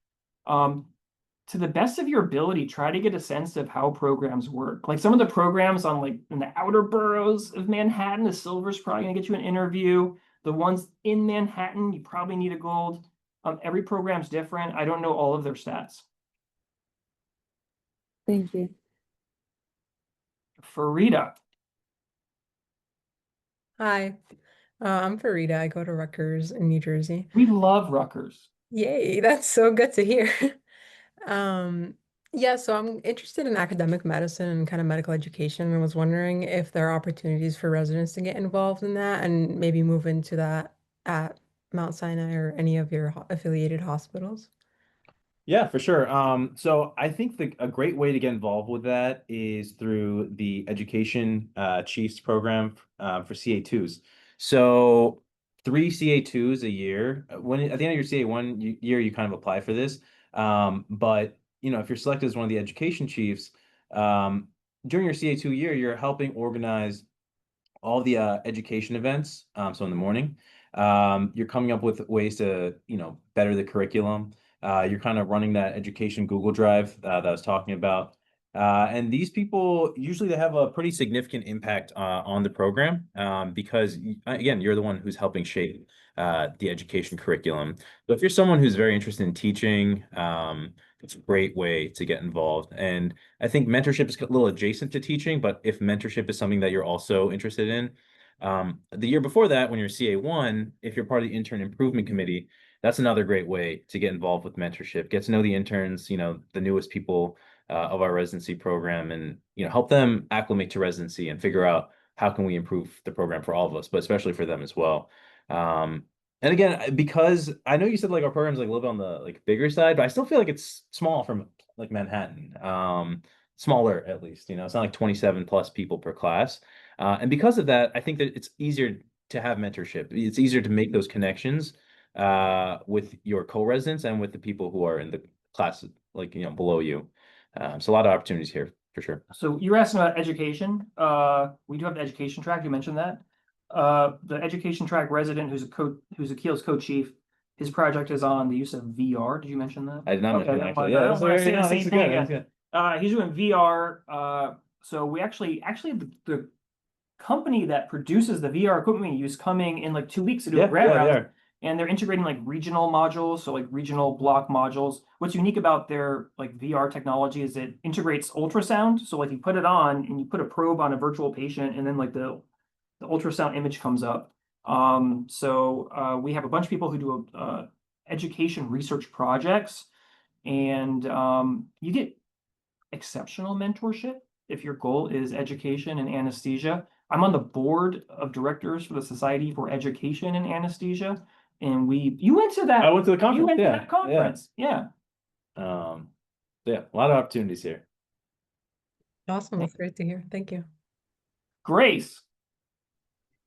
To the best of your ability, try to get a sense of how programs work. Like some of the programs on like in the outer boroughs of Manhattan, the silver's probably gonna get you an interview. The ones in Manhattan, you probably need a gold. Every program's different. I don't know all of their stats. Thank you. Farida. Hi, I'm Farida. I go to Rutgers in New Jersey. We love Rutgers. Yay, that's so good to hear. Yeah, so I'm interested in academic medicine and kind of medical education, and was wondering if there are opportunities for residents to get involved in that and maybe move into that at Mount Sinai or any of your affiliated hospitals. Yeah, for sure. So I think a great way to get involved with that is through the Education Chiefs program for CA2s. So 3 CA2s a year. At the end of your CA1 year, you kind of apply for this. But if you're selected as one of the education chiefs, during your CA2 year, you're helping organize all the education events. So in the morning, you're coming up with ways to, better the curriculum. You're kind of running that education Google Drive that I was talking about. And these people usually they have a pretty significant impact on the program because again, you're the one who's helping shape the education curriculum. So if you're someone who's very interested in teaching, it's a great way to get involved. And I think mentorship is a little adjacent to teaching, but if mentorship is something that you're also interested in, the year before that, when you're CA1, if you're part of the intern improvement committee, that's another great way to get involved with mentorship. Get to know the interns, the newest people of our residency program, and help them acclimate to residency and figure out how can we improve the program for all of us, but especially for them as well. And again, because I know you said like our program's like a little bit on the like bigger side, but I still feel like it's small from like Manhattan. Smaller at least, it's not like 27 plus people per class. And because of that, I think that it's easier to have mentorship. It's easier to make those connections with your co-residents and with the people who are in the class, like, below you. So a lot of opportunities here for sure. So you were asking about education. We do have the education track. You mentioned that. The education track resident who's Akil's co-chief, his project is on the use of VR. Did you mention that? I did not mention Okay, that, never actually. mind. Yeah, I that's don't want to say very, the no, same that's thing good, again. that's good. He's doing VR. So we actually the company that produces the VR equipment we use coming in like 2 weeks to do a grad they round. are. And they're integrating like regional modules, so like regional block modules. What's unique about their like VR technology is it integrates ultrasound. So like you put it on and you put a probe on a virtual patient, and then like the ultrasound image comes up. So we have a bunch of people who do education research projects, and you get exceptional mentorship if your goal is education and anesthesia. I'm on the board of directors for the Society for Education in Anesthesia, and you went to that. I went to the conference. You went to Yeah, that conference. Yeah. Yeah, a lot of opportunities here. Awesome, that's great to hear. Thank you. Grace.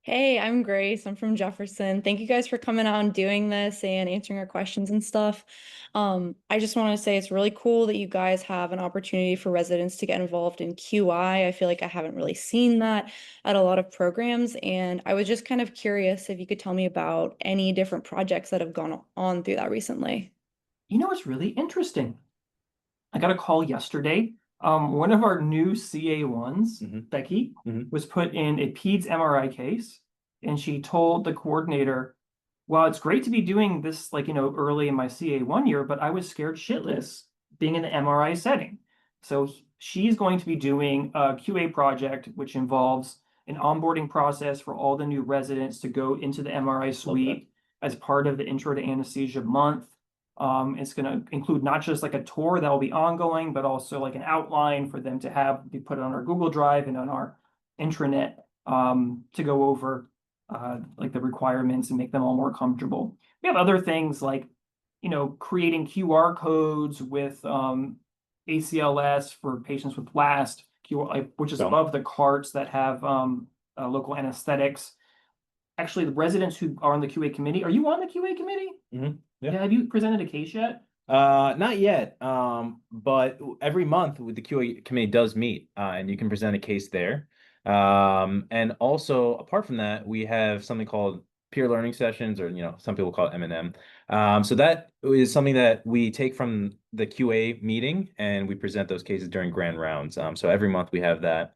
Hey, I'm Grace. I'm from Jefferson. Thank you guys for coming out and doing this and answering our questions and stuff. I just want to say it's really cool that you guys have an opportunity for residents to get involved in QI. I feel like I haven't really seen that at a lot of programs, and I was just kind of curious if you could tell me about any different projects that have gone on through that recently. You know what's really interesting? I got a call yesterday. One of our new CA1s, Becky, was put in a PEDS MRI case, and she told the coordinator, well, it's great to be doing this like, early in my CA1 year, but I was scared shitless being in the MRI setting. So she's going to be doing a QA project, which involves an onboarding process for all the new residents to go into the MRI suite as part of the Intro to Anesthesia month. It's going to include not just like a tour that will be ongoing, but also like an outline for them to be put on our Google Drive and on our intranet to go over like the requirements and make them all more comfortable. We have other things like, creating QR codes with ACLS for patients with blast, which is above the carts that have local anesthetics. Actually, the residents who are on the QA committee, are you on the QA committee? Yeah. Have you presented a case yet? Not yet. But every month the QA committee does meet, and you can present a case there. And also apart from that, we have something called peer learning sessions, or some people call it M&M, So that is something that we take from the QA meeting and we present those cases during grand rounds. So every month we have that.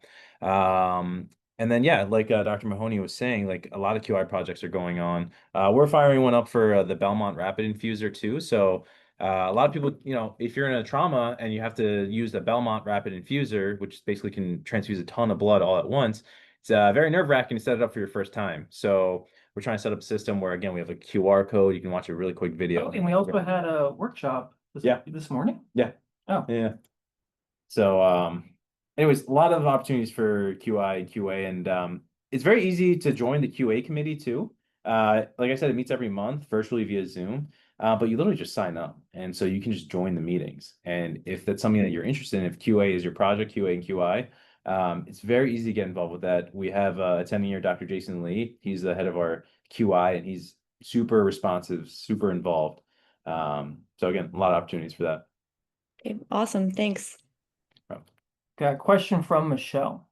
And then, yeah, like Dr. Mahoney was saying, like a lot of QI projects are going on. We're firing one up for the Belmont Rapid Infuser too. So a lot of people, if you're in a trauma and you have to use the Belmont Rapid Infuser, which basically can transfuse a ton of blood all at once, it's very nerve-wracking to set it up for your first time. So we're trying to set up a system where, again, we have a QR code. You can watch a really quick video. Oh, and we also had a workshop this morning. Yeah. Oh. Yeah. So, anyways, a lot of opportunities for QI and QA, and it's very easy to join the QA committee too. Like I said, it meets every month virtually via Zoom, but you literally just sign up, and so you can just join the meetings. And if that's something that you're interested in, if QA is your project, QA and QI, it's very easy to get involved with that. We have attending here Dr. Jason Lee. He's the head of our QI, and he's super responsive, super involved. So again, a lot of opportunities for that. Okay, awesome. Thanks. Got a question from Michelle.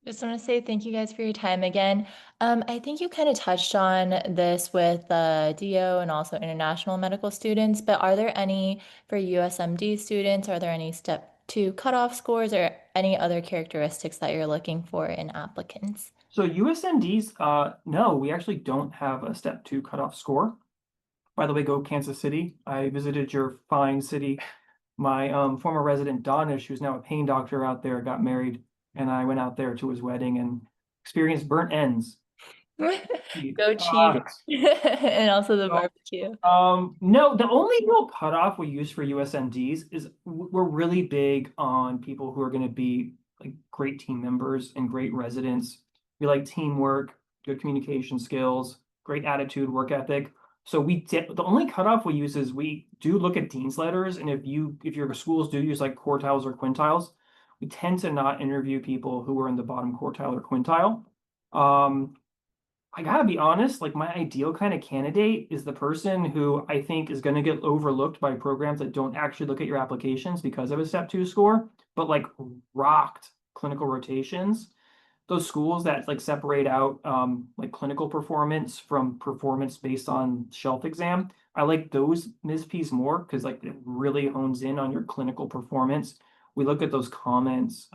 Just want to say thank you guys for your time again. I think you kind of touched on this with DO and also international medical students, but are there any for USMD students? Are there any step 2 cutoff scores or any other characteristics that you're looking for in applicants? So USMDs, no, we actually don't have a step 2 cutoff score. By the way, go Kansas City. I visited your fine city. My former resident Donish, who's now a pain doctor out there, got married, and I went out there to his wedding and experienced burnt ends. Go Chiefs. And also the barbecue. No, the only real cutoff we use for USMDs is we're really big on people who are going to be like great team members and great residents. We like teamwork, good communication skills, great attitude, work ethic. So the only cutoff we use is we do look at dean's letters, and if your schools do use like quartiles or quintiles, we tend to not interview people who are in the bottom quartile or quintile. I gotta be honest, like my ideal kind of candidate is the person who I think is going to get overlooked by programs that don't actually look at your applications because of a step 2 score, but like rocked clinical rotations. Those schools that like separate out like clinical performance from performance based on shelf exam. I like those MISPs more because like it really hones in on your clinical performance. We look at those comments.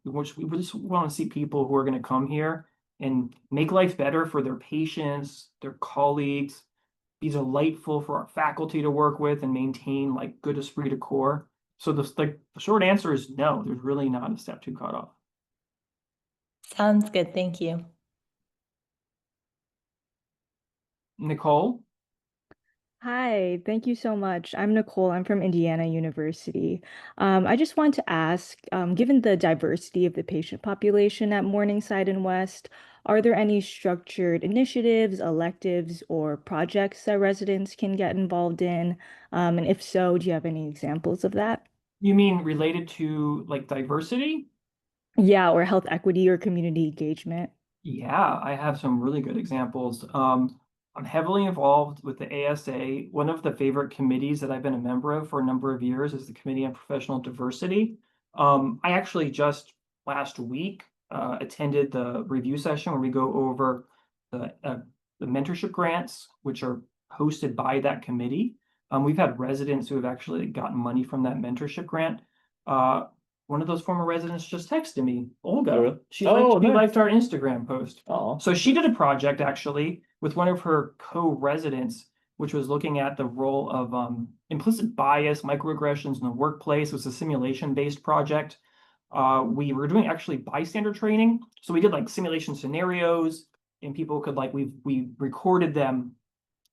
We just want to see people who are going to come here and make life better for their patients, their colleagues, be delightful for our faculty to work with and maintain like good esprit de corps. So the short answer is no, there's really not a step 2 cutoff. Sounds good. Thank you. Nicole? Hi, thank you so much. I'm Nicole. I'm from Indiana University. I just want to ask, given the diversity of the patient population at Morningside and West, are there any structured initiatives, electives, or projects that residents can get involved in? And if so, do you have any examples of that? You mean related to like diversity? Yeah, or health equity or community engagement. Yeah, I have some really good examples. I'm heavily involved with the ASA. One of the favorite committees that I've been a member of for a number of years is the Committee on Professional Diversity. I actually just last week attended the review session where we go over the mentorship grants, which are hosted by that committee. We've had residents who have actually gotten money from that mentorship grant. One of those former residents just texted me, Olga. Oh, really? She nice. liked our Instagram post. Oh. So she did a project actually with one of her co-residents, which was looking at the role of implicit bias, microaggressions in the workplace. It was a simulation-based project. We were doing actually bystander training. So we did like simulation scenarios and people could like, we recorded them.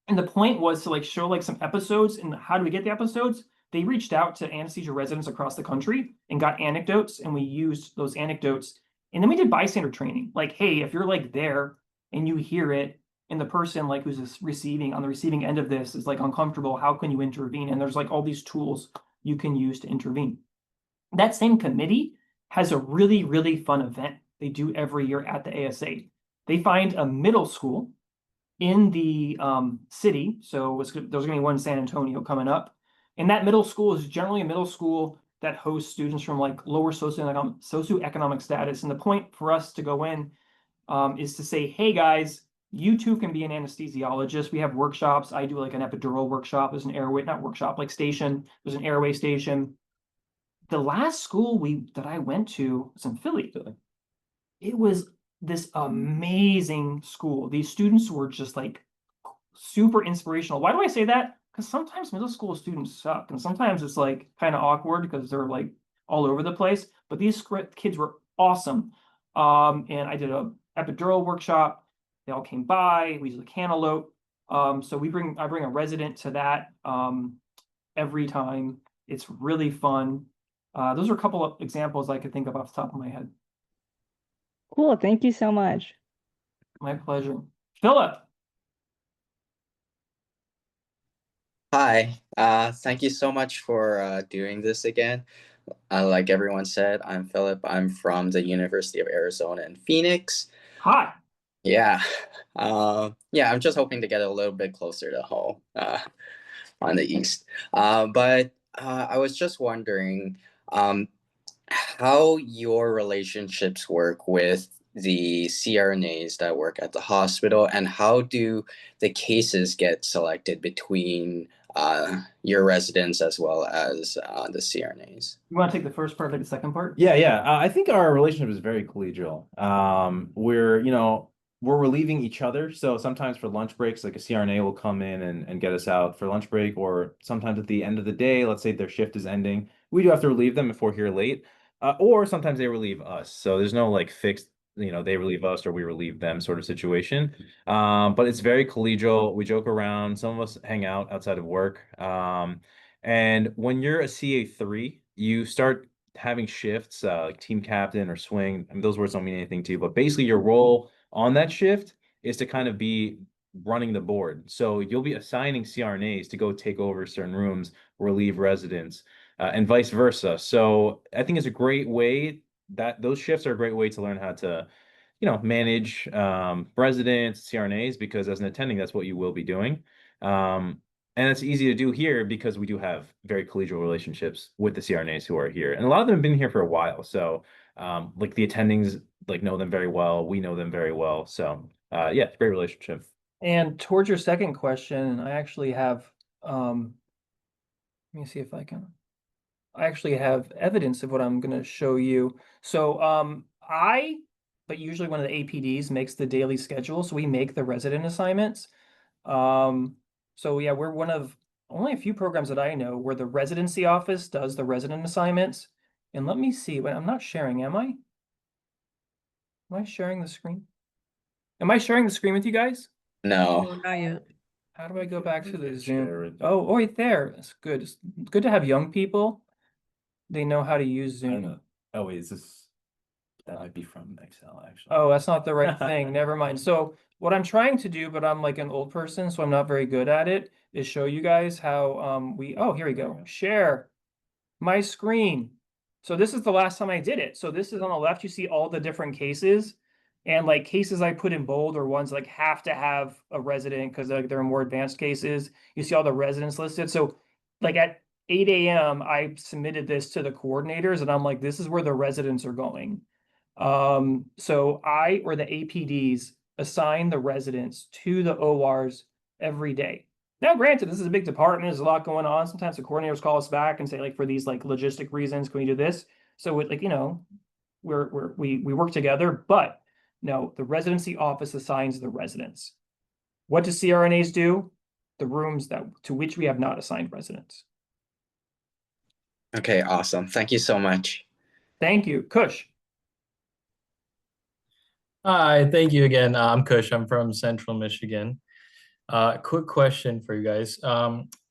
And the point was to like show like some episodes. And how do we get the episodes? They reached out to anesthesia residents across the country and got anecdotes, and we used those anecdotes. And then we did bystander training. Like, hey, if you're like there and you hear it, and the person like who's on the receiving end of this is like uncomfortable, how can you intervene? And there's like all these tools you can use to intervene. That same committee has a really, really fun event they do every year at the ASA. They find a middle school in the city. So there's going to be one in San Antonio coming up. And that middle school is generally a middle school that hosts students from like lower socioeconomic status. And the point for us to go in is to say, hey guys, you too can be an anesthesiologist. We have workshops. I do like an epidural workshop. There's an airway, not workshop, like station. There's an airway station. The last school that I went to was in Philly. It was this amazing school. These students were just like super inspirational. Why do I say that? Because sometimes middle school students suck, and sometimes it's like kind of awkward because they're like all over the place. But these kids were awesome. And I did a epidural workshop. They all came by. We did a cantaloupe. So I bring a resident to that every time. It's really fun. Those are a couple of examples I could think of off the top of my head. Cool. Thank you so much. My pleasure. Philip. Hi, thank you so much for doing this again. Like everyone said, I'm Philip. I'm from the University of Arizona in Phoenix. Hi. Yeah, yeah, I'm just hoping to get a little bit closer to home on the east. But I was just wondering how your relationships work with the CRNAs that work at the hospital, and how do the cases get selected between your residents as well as the CRNAs? You want to take the first part, like the second part? Yeah. I think our relationship is very collegial. We're relieving each other. So sometimes for lunch breaks, like a CRNA will come in and get us out for lunch break, or sometimes at the end of the day, let's say their shift is ending, we do have to relieve them if we're here late. Or sometimes they relieve us. So there's no like fixed, they relieve us or we relieve them sort of situation. But it's very collegial. We joke around. Some of us hang out outside of work. And when you're a CA3, you start having shifts, like team captain or swing. I mean, those words don't mean anything to you, but basically your role on that shift is to kind of be running the board. So you'll be assigning CRNAs to go take over certain rooms, relieve residents, and vice versa. So I think it's a great way that those shifts are a great way to learn how to, manage residents, CRNAs, because as an attending, that's what you will be doing. And it's easy to do here because we do have very collegial relationships with the CRNAs who are here. And a lot of them have been here for a while. So like the attendings like know them very well. We know them very well. So yeah, it's a great relationship. And towards your second question, I actually have let me see if I actually have evidence of what I'm gonna show you. So but usually one of the APDs makes the daily schedule, so we make the resident assignments. So yeah, we're one of only a few programs that I know where the residency office does the resident assignments. And let me see, wait, I'm not sharing, am I? Am I sharing the screen? Am I sharing the screen with you guys? No. No, not yet. How do I go back to the Share Zoom? it. Oh, right there. It's good. It's good to have young people. They know how to use I don't Zoom. know. Oh, wait, that might be from Excel, actually. Oh, that's not the right thing. Never mind. So what I'm trying to do, but I'm like an old person, so I'm not very good at it, is show you guys how oh, here we go. Share my screen. So this is the last time I did it. So this is on the left, you see all the different cases. And like cases I put in bold are ones like have to have a resident because like they're more advanced cases. You see all the residents listed. So like at 8 a.m., I submitted this to the coordinators and I'm like, this is where the residents are going. So I or the APDs assign the residents to the ORs every day. Now, granted, this is a big department. There's a lot going on. Sometimes the coordinators call us back and say, like, for these like logistic reasons, can we do this? So, like, we work together. But no, the residency office assigns the residents. What do CRNAs do? The rooms to which we have not assigned residents. Okay, awesome. Thank you so much. Thank you, Kush. Hi, thank you again. I'm Kush. I'm from Central Michigan. Quick question for you guys.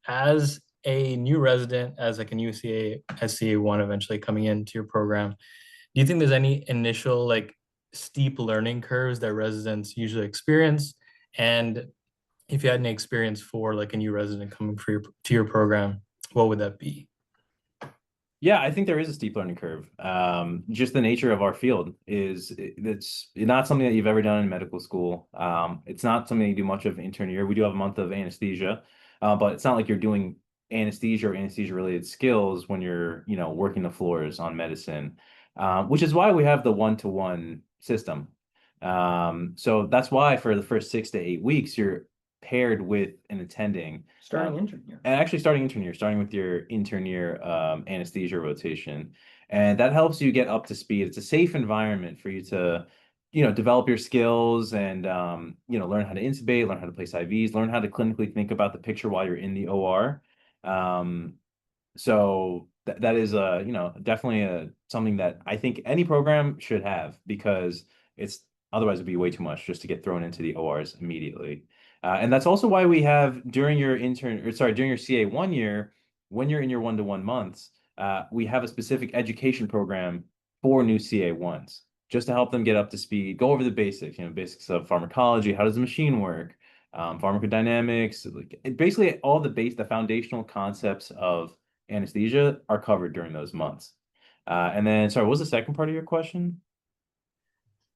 As a new resident, as like a new SCA1 eventually coming into your program, do you think there's any initial like steep learning curves that residents usually experience? And if you had any experience for like a new resident coming to your program, what would that be? Yeah, I think there is a steep learning curve. Just the nature of our field it's not something that you've ever done in medical school. It's not something you do much of intern year. We do have a month of anesthesia, but it's not like you're doing anesthesia or anesthesia related skills when you're, working the floors on medicine, which is why we have the one-to-one system. So that's why for the first 6 to 8 weeks, you're paired with an attending. Starting intern year. And actually starting intern year, starting with your intern year anesthesia rotation. And that helps you get up to speed. It's a safe environment for you to, develop your skills and, learn how to intubate, learn how to place IVs, learn how to clinically think about the picture while you're in the OR. So that is definitely something that I think any program should have, because it's otherwise it'd be way too much just to get thrown into the ORs immediately. And that's also why we have during your CA 1 year, when you're in your 1-to-1 months, we have a specific education program for new CA 1s, just to help them get up to speed, go over the basics, basics of pharmacology, how does the machine work, pharmacodynamics, basically all the foundational concepts of anesthesia are covered during those months. And then, sorry, what was the second part of your question?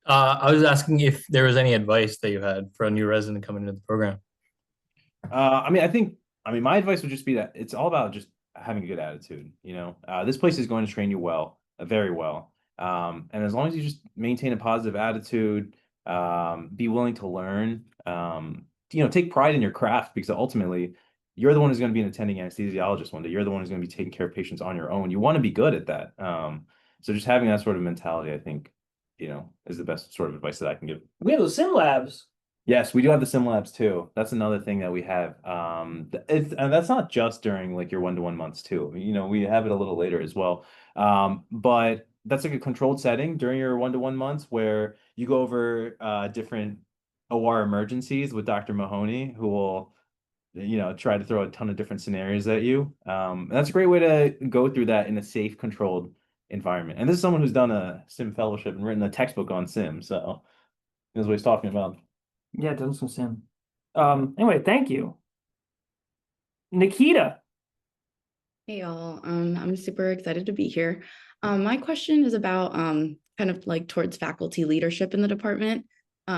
I was asking if there was any advice that you had for a new resident coming into the program. My advice would just be that it's all about just having a good attitude. This place is going to train you well, very well. And as long as you just maintain a positive attitude, be willing to learn, take pride in your craft, because ultimately you're the one who's going to be an attending anesthesiologist one day. You're the one who's going to be taking care of patients on your own. You want to be good at that. So just having that sort of mentality, I think, is the best sort of advice that I can give. We have those sim labs. Yes, we do have the sim labs too. That's another thing that we have. And that's not just during like your 1-to-1 months too. We have it a little later as well. But that's like a controlled setting during your 1-to-1 months where you go over different OR emergencies with Dr. Mahoney, who will, try to throw a ton of different scenarios at you. And that's a great way to go through that in a safe, controlled environment. And this is someone who's done a sim fellowship and written a textbook on sim, so he knows what he's talking about. Yeah, done some sim. Anyway, thank you. Nikita. Hey y'all, I'm super excited to be here. My question is about kind of like towards faculty leadership in the department.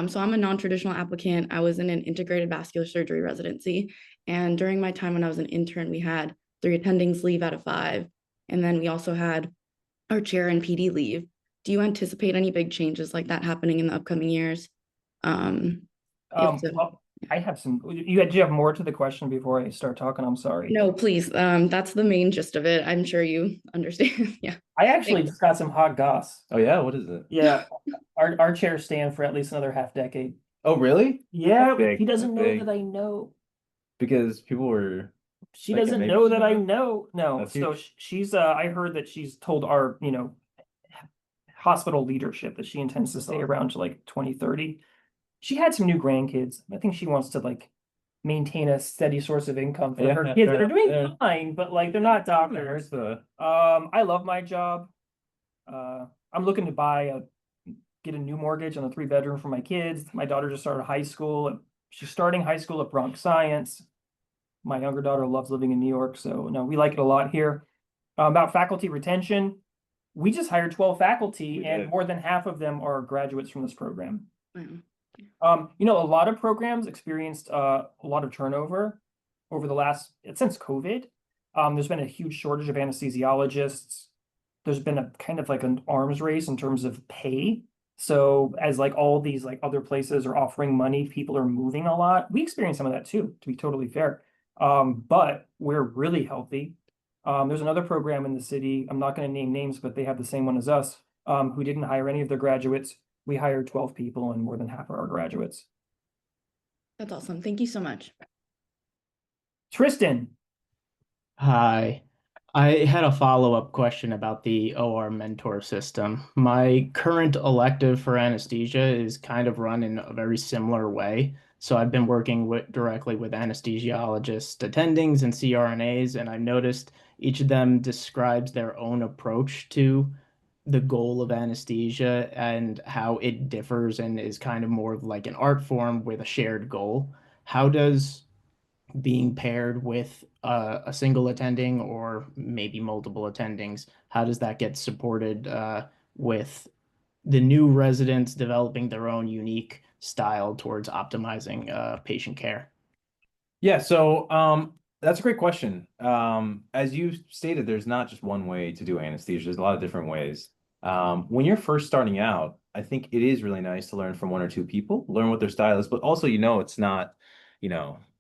So I'm a non-traditional applicant. I was in an integrated vascular surgery residency. And during my time when I was an intern, we had 3 attendings leave out of 5. And then we also had our chair and PD leave. Do you anticipate any big changes like that happening in the upcoming years? Well, I have some. Do you have more to the question before I start talking? I'm sorry. No, please. That's the main gist of it. I'm sure you understand. Yeah. I actually just got some hot goss. Oh yeah, what is it? Yeah, our chairs stand for at least another half decade. Oh really? Yeah, Big, he doesn't know big. that I know. Because people were. She like, doesn't maybe know she that I knows? know. No, That's so huge. she's. I heard that she's told our hospital leadership that she intends to stay around to like 2030. She had some new grandkids. I think she wants to like maintain a steady source of income for her kids that are doing fine, but like they're not doctors. I love my job. I'm looking to get a new mortgage on a 3-bedroom for my kids. My daughter just started high school. She's starting high school at Bronx Science. My younger daughter loves living in New York, so no, we like it a lot here. About faculty retention, we just hired 12 faculty, and more than half of them are graduates from this program. Wow. A lot of programs experienced a lot of turnover over the last since COVID. There's been a huge shortage of anesthesiologists. There's been a kind of like an arms race in terms of pay. So as like all these like other places are offering money, people are moving a lot. We experience some of that too, to be totally fair. But we're really healthy. There's another program in the city. I'm not going to name names, but they have the same one as us, who didn't hire any of their graduates. We hired 12 people and more than half of our graduates. That's awesome. Thank you so much. Tristan. Hi. I had a follow-up question about the OR mentor system. My current elective for anesthesia is kind of run in a very similar way. So I've been working directly with anesthesiologists, attendings, and CRNAs, and I've noticed each of them describes their own approach to the goal of anesthesia and how it differs and is kind of more of like an art form with a shared goal. How does being paired with a single attending or maybe multiple attendings, how does that get supported with the new residents developing their own unique style towards optimizing patient care? Yeah, so that's a great question. As you stated, there's not just one way to do anesthesia. There's a lot of different ways. When you're first starting out, I think it is really nice to learn from one or two people, learn what their style is, but also, it's not,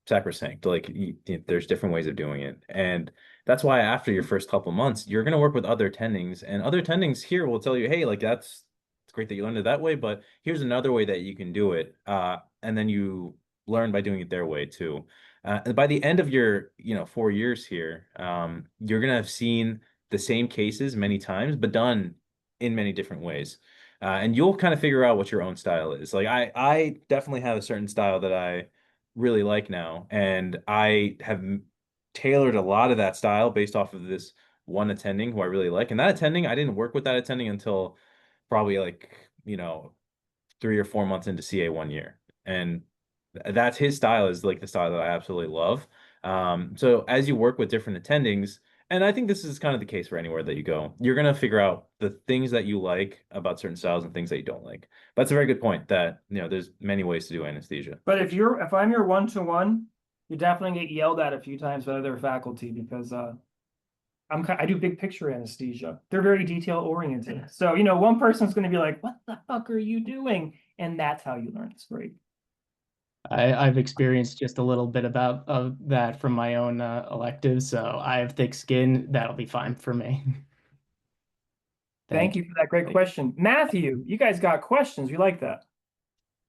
sacrosanct. Like there's different ways of doing it. And that's why after your first couple months, you're going to work with other attendings, and other attendings here will tell you, hey, like it's great that you learned it that way, but here's another way that you can do it. And then you learn by doing it their way too. And by the end of your, 4 years here, you're going to have seen the same cases many times, but done in many different ways. And you'll kind of figure out what your own style is. Like I definitely have a certain style that I really like now, and I have tailored a lot of that style based off of this one attending who I really like. And that attending, I didn't work with that attending until probably like, 3 or 4 months into CA 1 year. And that's his style, is like the style that I absolutely love. So as you work with different attendings, and I think this is kind of the case for anywhere that you go, you're gonna figure out the things that you like about certain styles and things that you don't like. But that's a very good point that, there's many ways to do anesthesia. But if I'm your one-to-one, you definitely get yelled at a few times by other faculty because I do big picture anesthesia. They're very detail oriented. So, one person's going to be like, what the fuck are you doing? And that's how you learn. It's great. I've experienced just a little bit of that from my own electives, so I have thick skin. That'll be fine for me. Thank you for that great question. Matthew, you guys got questions. We like that.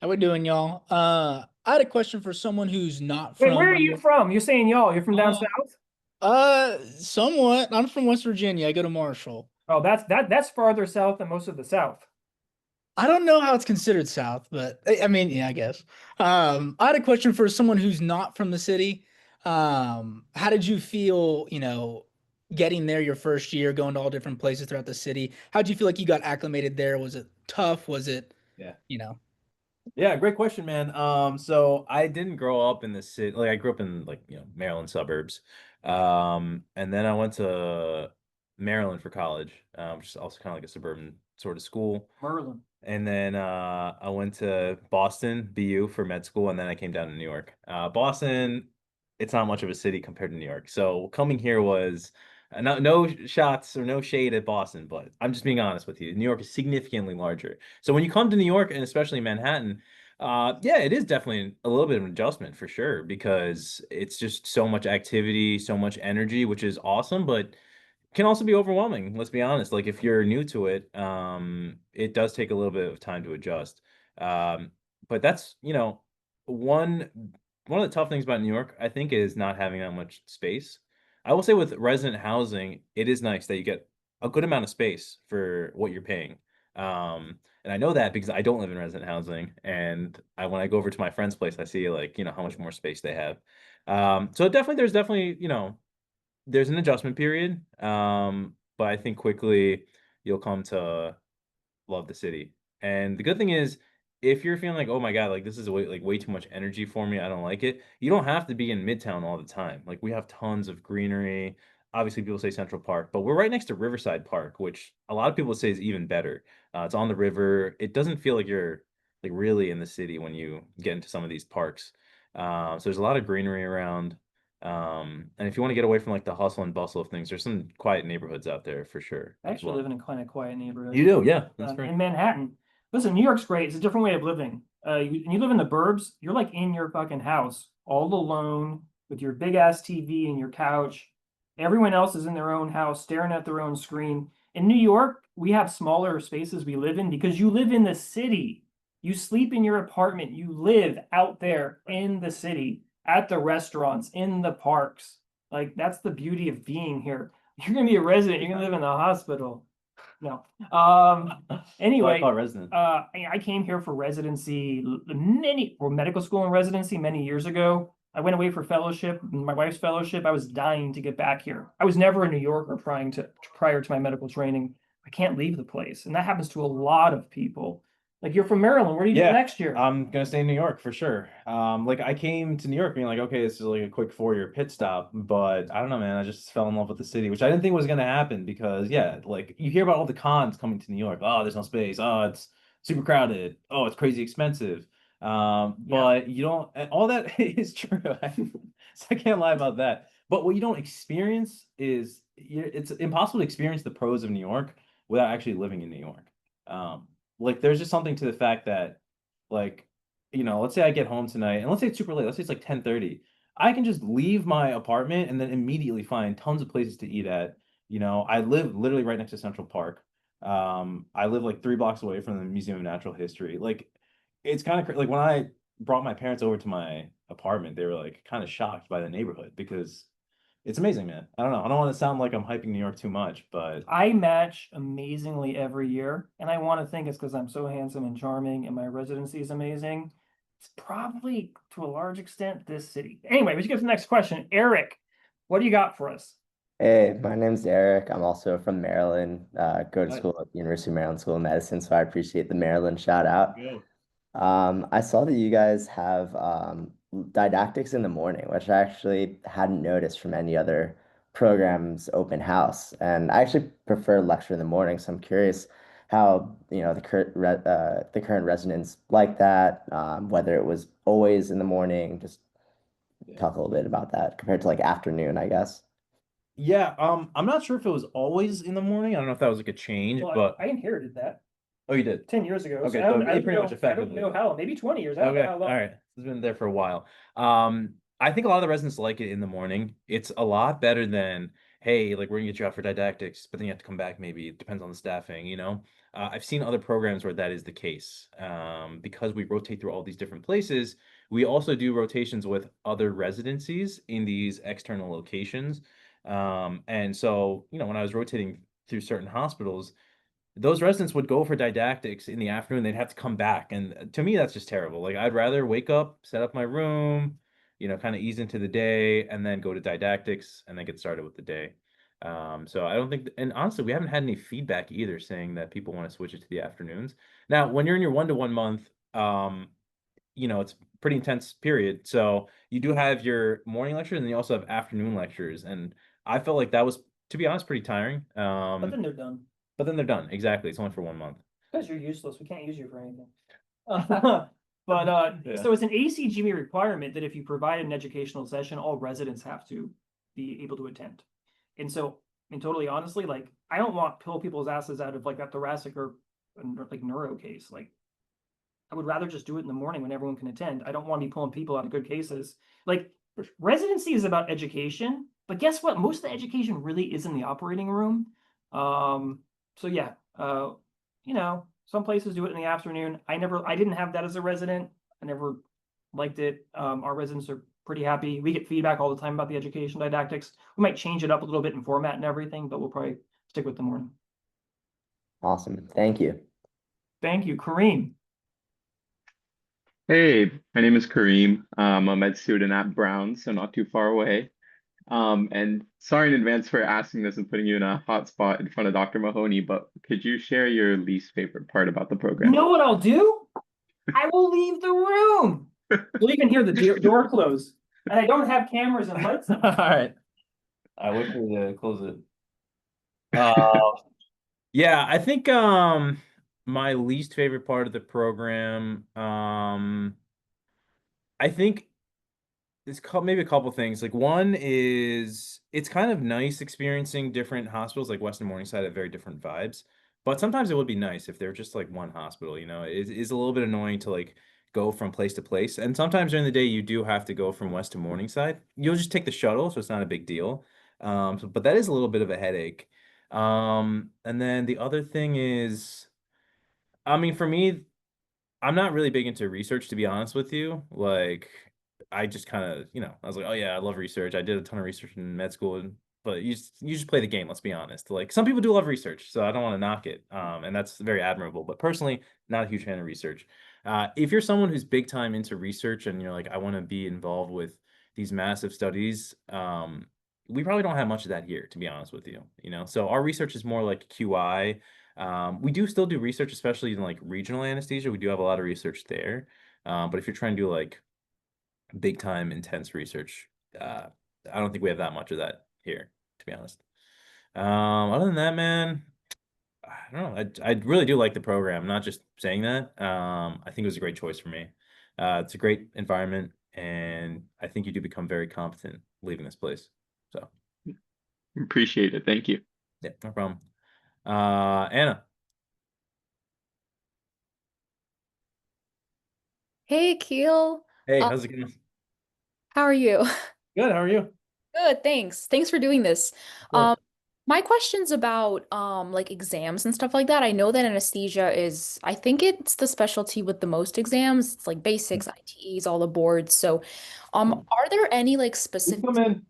How we doing, y'all? I had a question for someone who's not Wait, from. where are you from? You're saying y'all. You're from down south? Somewhat. I'm from West Virginia. I go to Marshall. Oh, that's farther south than most of the South. I don't know how it's considered south, but I mean, yeah, I guess. I had a question for someone who's not from the city. How did you feel, getting there your first year, going to all different places throughout the city? How did you feel like you got acclimated there? Was it tough? Was it, Yeah. Yeah, great question, man. So I didn't grow up in the city. Like I grew up in like, Maryland suburbs. And then I went to Maryland for college, which is also kind of like a suburban sort of school. Maryland. And then I went to Boston, BU for med school, and then I came down to New York. Boston, it's not much of a city compared to New York. So coming here was no shots or no shade at Boston, but I'm just being honest with you. New York is significantly larger. So when you come to New York, and especially Manhattan, yeah, it is definitely a little bit of an adjustment for sure, because it's just so much activity, so much energy, which is awesome, but can also be overwhelming. Let's be honest. Like if you're new to it, it does take a little bit of time to adjust. But that's, one one of the tough things about New York, I think, is not having that much space. I will say with resident housing, it is nice that you get a good amount of space for what you're paying. And I know that because I don't live in resident housing, and when I go over to my friend's place, I see like, how much more space they have. So there's definitely, there's an adjustment period, but I think quickly you'll come to love the city. And the good thing is, if you're feeling like, oh my God, like this is way too much energy for me, I don't like it, you don't have to be in Midtown all the time. Like we have tons of greenery. Obviously, people say Central Park, but we're right next to Riverside Park, which a lot of people say is even better. It's on the river. It doesn't feel like you're like really in the city when you get into some of these parks. So there's a lot of greenery around. And if you want to get away from like the hustle and bustle of things, there's some quiet neighborhoods out there for sure. I actually live in a kind of quiet neighborhood. You do, yeah. That's in Manhattan. Listen, New York's great. It's a different way of living. You live in the burbs, you're like in your fucking house, all alone with your big ass TV and your couch. Everyone else is in their own house, staring at their own screen. In New York, we have smaller spaces we live in because you live in the city. You sleep in your apartment. You live out there in the city, at the restaurants, in the parks. Like that's the beauty of being here. You're gonna be a resident. You're gonna live in the hospital. No. Anyway, resident. I came here for residency medical school and residency many years ago. I went away for fellowship, my wife's fellowship. I was dying to get back here. I was never a New Yorker prior to my medical training. I can't leave the place, and that happens to a lot of people. Like you're from Maryland. Where do you go next year? I'm gonna stay in New York for sure. Like I came to New York being like, okay, this is like a quick 4-year pit stop, but I don't know, man. I just fell in love with the city, which I didn't think was gonna happen because yeah, like you hear about all the cons coming to New York. Oh, there's no space. Oh, it's super crowded. Oh, it's crazy expensive. But you don't. And all that is true. So I can't lie about that. But what you don't experience it's impossible to experience the pros of New York without actually living in New York. like there's just something to the fact that, like, let's say I get home tonight and let's say it's super late, let's say it's like 10:30. I can just leave my apartment and then immediately find tons of places to eat at. I live literally right next to Central Park. I live like 3 blocks away from the Museum of Natural History. Like, it's kind of like when I brought my parents over to my apartment, they were like kind of shocked by the neighborhood because it's amazing, man. I don't know. I don't want to sound like I'm hyping New York too much, but I match amazingly every year, and I want to think it's because I'm so handsome and charming, and my residency is amazing. It's probably to a large extent this city. Anyway, we should get to the next question. Eric, what do you got for us? Hey, my name's Eric. I'm also from Maryland. Go to Nice. school at the University of Maryland School of Medicine, so I appreciate the Maryland shout out. Go. I saw that you guys have didactics in the morning, which I actually hadn't noticed from any other programs open house. And I actually prefer lecture in the morning, so I'm curious how, the current residents like that, whether it was always in the morning, just talk a little bit about that compared to like afternoon, I guess. Yeah, I'm not sure if it was always in the morning. I don't know if that was like a change, Well, but I inherited that oh, you did. 10 years ago. Okay, I don't, so I don't pretty much know, I don't effectively. know how, maybe 20 years. I don't know Okay, how all long. right. It's been there for a while. I think a lot of the residents like it in the morning. It's a lot better than, hey, like we're gonna get you out for didactics, but then you have to come back maybe. It depends on the staffing. I've seen other programs where that is the case. Because we rotate through all these different places, we also do rotations with other residencies in these external locations. And so, when I was rotating through certain hospitals, those residents would go for didactics in the afternoon. They'd have to come back. And to me, that's just terrible. Like, I'd rather wake up, set up my room, kind of ease into the day, and then go to didactics and then get started with the day. So I don't think, and honestly, we haven't had any feedback either saying that people want to switch it to the afternoons. Now, when you're in your 1-to-1 month, it's pretty intense period. So you do have your morning lectures and you also have afternoon lectures. And I felt like that was, to be honest, pretty tiring. But then they're done. But then they're done. Exactly. It's only for 1 month. Because you're useless. We can't use you for anything. But Yeah. so it's an ACGME requirement that if you provide an educational session, all residents have to be able to attend. And so, totally honestly, like I don't want to pull people's asses out of like a thoracic or like neuro case. Like I would rather just do it in the morning when everyone can attend. I don't want to be pulling people out of good cases. Like residency is about education, but guess what? Most of the education really is in the operating room. So yeah, some places do it in the afternoon. I didn't have that as a resident. I never liked it. Our residents are pretty happy. We get feedback all the time about the education didactics. We might change it up a little bit in format and everything, but we'll probably stick with the morning. Awesome. Thank you. Thank you, Kareem. Hey, my name is Kareem. I'm a med student at Brown, so not too far away. And sorry in advance for asking this and putting you in a hot spot in front of Dr. Mahoney, but could you share your least favorite part about the You program? know what I'll do? I will leave the room. You'll even hear the door close. And I don't have cameras and lights on. All right. I wait for you to close it. Yeah, I think my least favorite part of the program, I think it's maybe a couple things. Like one is it's kind of nice experiencing different hospitals like Western Morningside have very different vibes. But sometimes it would be nice if they're just like one hospital, It is a little bit annoying to like go from place to place. And sometimes during the day you do have to go from West to Morningside. You'll just take the shuttle, so it's not a big deal. But that is a little bit of a headache. And then the other thing is, I mean, for me, I'm not really big into research, to be honest with you. Like, I just kind of, I was like, oh yeah, I love research. I did a ton of research in med school, but you just play the game. Let's be honest. Like, some people do love research, so I don't want to knock it. And that's very admirable. But personally, not a huge fan of research. If you're someone who's big time into research and you're like, I want to be involved with these massive studies, we probably don't have much of that here, to be honest with you. So our research is more like QI. We do still do research, especially in like regional anesthesia. We do have a lot of research there. But if you're trying to do like big time intense research, I don't think we have that much of that here, to be honest. Other than that, man, I don't know. I really do like the program, not just saying that. I think it was a great choice for me. It's a great environment, and I think you do become very competent leaving this place. So Appreciate it. Thank you. yeah, no problem. Anna. Hey, Keel. Hey, Uh, how's it going? how are you? Good, how are you? Good, thanks. Thanks for doing this. Of course. My question's about like exams and stuff like that. I know that anesthesia is, I think it's the specialty with the most exams. It's like basics, ITEs, all the boards. So, are there any like specific Come in.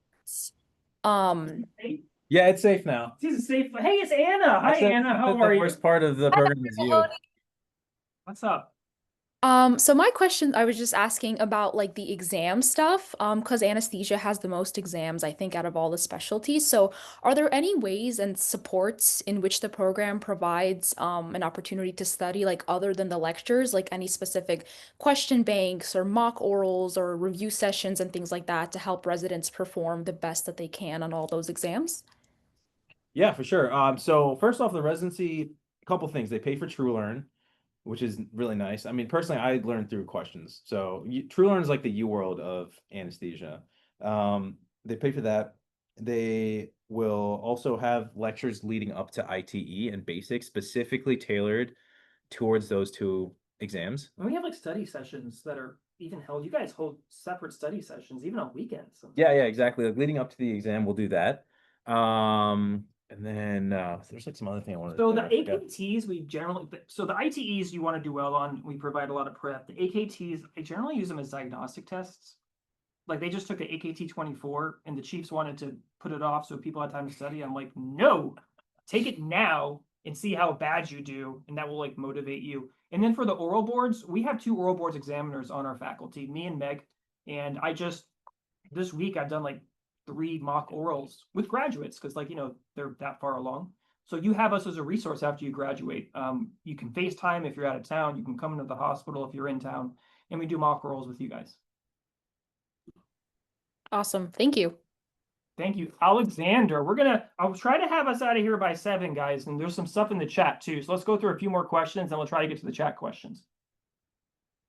um Yeah, it's safe now. She's safe. Hey, it's Anna. Hi, Anna. How are The you? worst part of the program is you. What's up? So my question, I was just asking about like the exam stuff, because anesthesia has the most exams, I think, out of all the specialties. So are there any ways and supports in which the program provides an opportunity to study, like other than the lectures, like any specific question banks or mock orals or review sessions and things like that to help residents perform the best that they can on all those exams? Yeah, for sure. So first off, the residency, a couple things. They pay for TrueLearn, which is really nice. I mean, personally, I learned through questions. So TrueLearn is like the U world of anesthesia. They pay for that. They will also have lectures leading up to ITE and basics, specifically tailored towards those two exams. And we have like study sessions that are even held. You guys hold separate study sessions, even on weekends. sometimes. Yeah, exactly. Like leading up to the exam, we'll do that. And then there's like some other thing I wanted So to the say, I forgot. AKTs, we generally, so the ITEs you want to do well on, we provide a lot of prep. The AKTs, I generally use them as diagnostic tests. Like they just took the AKT 24 and the Chiefs wanted to put it off so people had time to study. I'm like, no, take it now and see how bad you do, and that will like motivate you. And then for the oral boards, we have 2 oral boards examiners on our faculty, me and Meg. And this week I've done like 3 mock orals with graduates because like, they're that far along. So you have us as a resource after you graduate. You can FaceTime if you're out of town. You can come into the hospital if you're in town, and we do mock orals with you guys. Awesome. Thank you. Thank you, Alexander. I'll try to have us out of here by 7, guys. And there's some stuff in the chat too. So let's go through a few more questions and we'll try to get to the chat questions.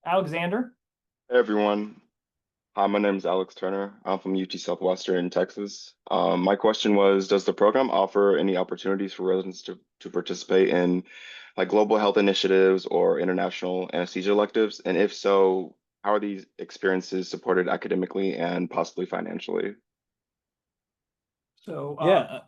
Alexander. Hey everyone. Hi, my name is Alex Turner. I'm from UT Southwestern in Texas. My question was, does the program offer any opportunities for residents to participate in like global health initiatives or international anesthesia electives? And if so, how are these experiences supported academically and possibly financially? So Yeah.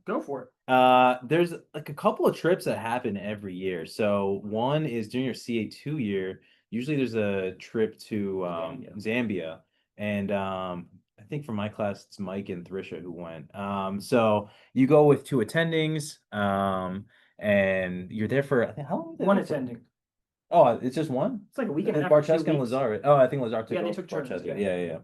go for it. There's like a couple of trips that happen every year. So one is during your CA2 year, usually there's a trip to Zambia. And I think for my class, it's Mike and Thrisha who went. So you go with 2 attendings, and you're there for, I think, how long? 1 attending. Oh, it's just one? It's like a week and a half. Barcheska and Lazar. Oh, I think Lazar took Yeah, they took turns. Barcheska. Yeah.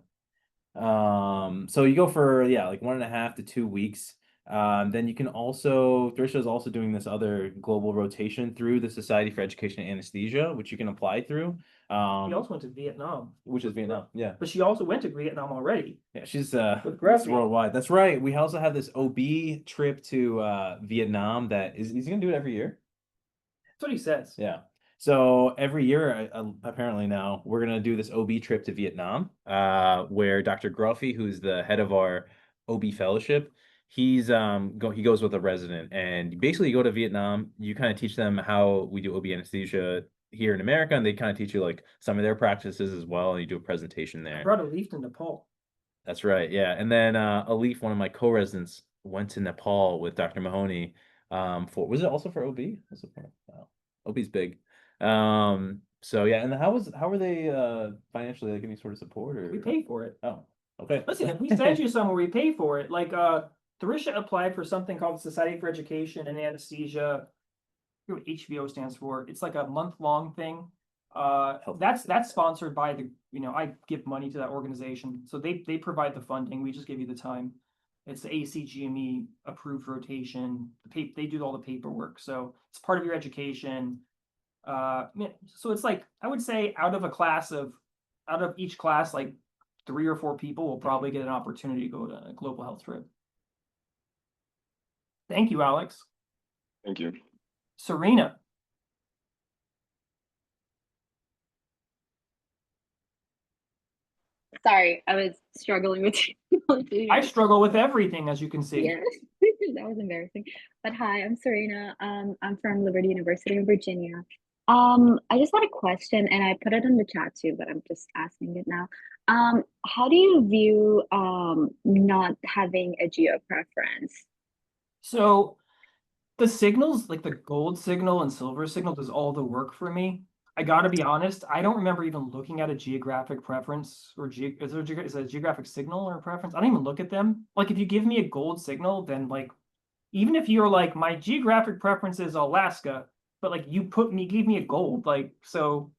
So you go for like 1.5 to 2 weeks. Then you can also, Thrisha is also doing this other global rotation through the Society for Education and Anesthesia, which you can apply through. She also went to Vietnam. Which is Vietnam, yeah. But she also went to Vietnam already. Yeah, she's With Gruffy. worldwide. That's right. We also have this OB trip to Vietnam that he's gonna do it every year. That's what he says. Yeah. So every year, apparently now, we're gonna do this OB trip to Vietnam, where Dr. Gruffy, who's the head of our OB fellowship, he goes with a resident, and basically you go to Vietnam, you kind of teach them how we do OB anesthesia here in America, and they kind of teach you like some of their practices as well, and you do a presentation there. I brought a leaf to Nepal. That's right, yeah. And then Alif, one of my co-residents, went to Nepal with Dr. Mahoney. Was it also for OB? Wow. OB's big. So yeah, and how were they financially, like any sort of support, or We pay for it. Oh, okay. Listen, if we send you somewhere, we pay for it. Like Thrisha applied for something called Society for Education and Anesthesia. I forget what HVO stands for. It's like a month-long thing. That's sponsored by I give money to that organization. So they provide the funding. We just give you the time. It's the ACGME approved rotation. They do all the paperwork. So it's part of your education. So it's like, I would say out of each class, like 3 or 4 people will probably get an opportunity to go to a global health trip. Thank you, Alex. Thank you. Serena. Sorry, I was struggling with technology. I struggle with everything, as you can see. Yeah, that was embarrassing. But hi, I'm Serena. I'm from Liberty University in Virginia. I just had a question and I put it in the chat too, but I'm just asking it now. How do you view not having a geo preference? So the signals, like the gold signal and silver signal, does all the work for me. I gotta be honest, I don't remember even looking at a geographic preference or is it a geographic signal or a preference? I don't even look at them. Like if you give me a gold signal, then like even if you're like my geographic preference is Alaska, but like you gave me a gold, like so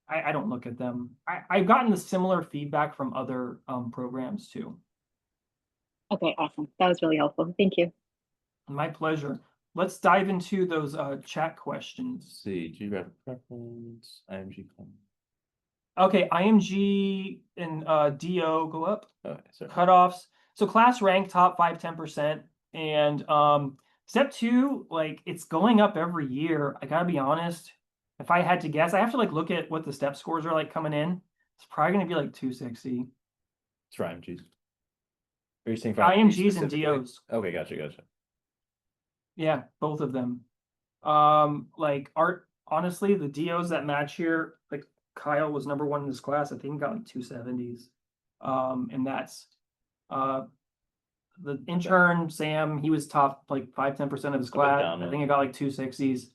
I don't look at them. I've gotten the similar feedback from other programs too. Okay, awesome. That was really helpful. Thank you. My pleasure. Let's dive into those chat questions. Let's see, geographic preference, IMG. Okay, IMG and DO go up. Okay, sorry. Cutoffs. So class rank top 5-10%. And step 2, like it's going up every year. I gotta be honest. If I had to guess, I have to like look at what the step scores are like coming in. It's probably gonna be like 260. It's for IMGs. Are you saying for IMGs and specifically? DOs. Okay, gotcha. Yeah, both of them. Like honestly, the DOs that match here, like Kyle was number 1 in his class. I think he got like 270s. And that's the intern Sam, he was top like 5-10% of his class. I think he got like 260s.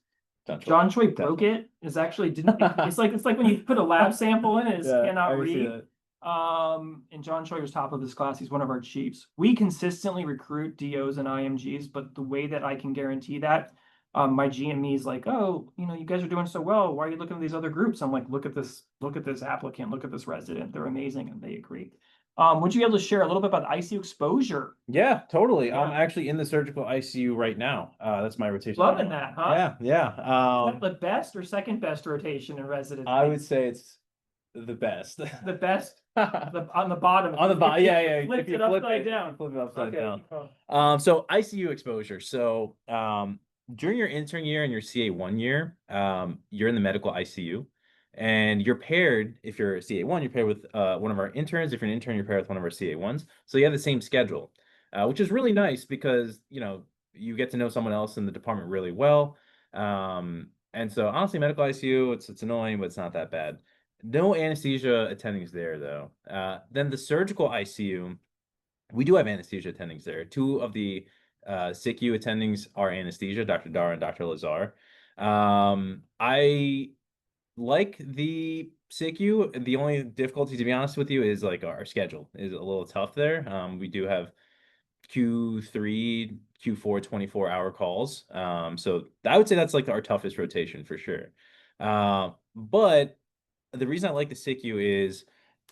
John Choi broke it. Is actually didn't. It's like when you put a lab sample in, it cannot read. And John Choi was top of his class. He's one of our chiefs. We consistently recruit DOs and IMGs, but the way that I can guarantee that, my GME is like, oh, you guys are doing so well. Why are you looking at these other groups? I'm like, look at this applicant, look at this resident. They're amazing, and they agree. Would you be able to share a little bit about ICU exposure? Yeah, totally. Yeah. I'm actually in the surgical ICU right now. That's my rotation. Loving that, huh? Yeah. Is that the best or second best rotation in residency? I would say it's the best. The best on the bottom. On the bottom, yeah. If you flip it upside down. Flip it upside Okay. down. So ICU exposure. So during your intern year and your CA1 year, you're in the medical ICU. And you're paired, if you're a CA1, you're paired with one of our interns. If you're an intern, you're paired with one of our CA1s. So you have the same schedule, which is really nice because, you get to know someone else in the department really well. And so honestly, medical ICU, it's annoying, but it's not that bad. No anesthesia attendings there, though. Then the surgical ICU, we do have anesthesia attendings there. 2 of the SICU attendings are anesthesia, Dr. Dar and Dr. Lazar. I like the SICU. The only difficulty, to be honest with you, is like our schedule is a little tough there. We do have Q3, Q4, 24-hour calls. So I would say that's like our toughest rotation for sure. But the reason I like the SICU is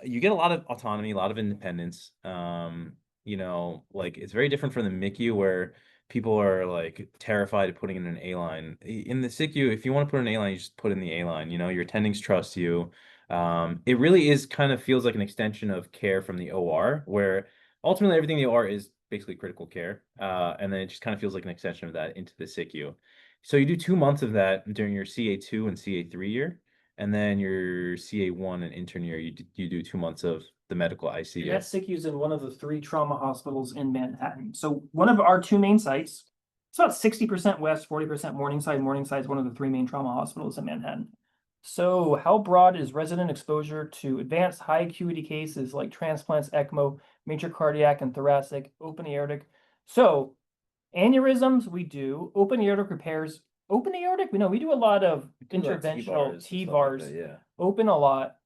you get a lot of autonomy, a lot of independence. Like it's very different from the MICU where people are like terrified of putting in an A line. In the SICU, if you want to put an A line, you just put in the A line. Your attendings trust you. It really is kind of feels like an extension of care from the OR, where ultimately everything in the OR is basically critical care. And then it just kind of feels like an extension of that into the SICU. So you do 2 months of that during your CA2 and CA3 year. And then your CA1 and intern year, you do 2 months of the medical ICU. And that SICU's in one of the 3 trauma hospitals in Manhattan. So one of our 2 main sites, it's about 60% West, 40% Morningside. Morningside is one of the 3 main trauma hospitals in Manhattan. So how broad is resident exposure to advanced high acuity cases like transplants, ECMO, major cardiac and thoracic, open aortic? So aneurysms, we do. Open aortic repairs. Open aortic, we do a lot of interventional TVARs. Yeah. Open a lot.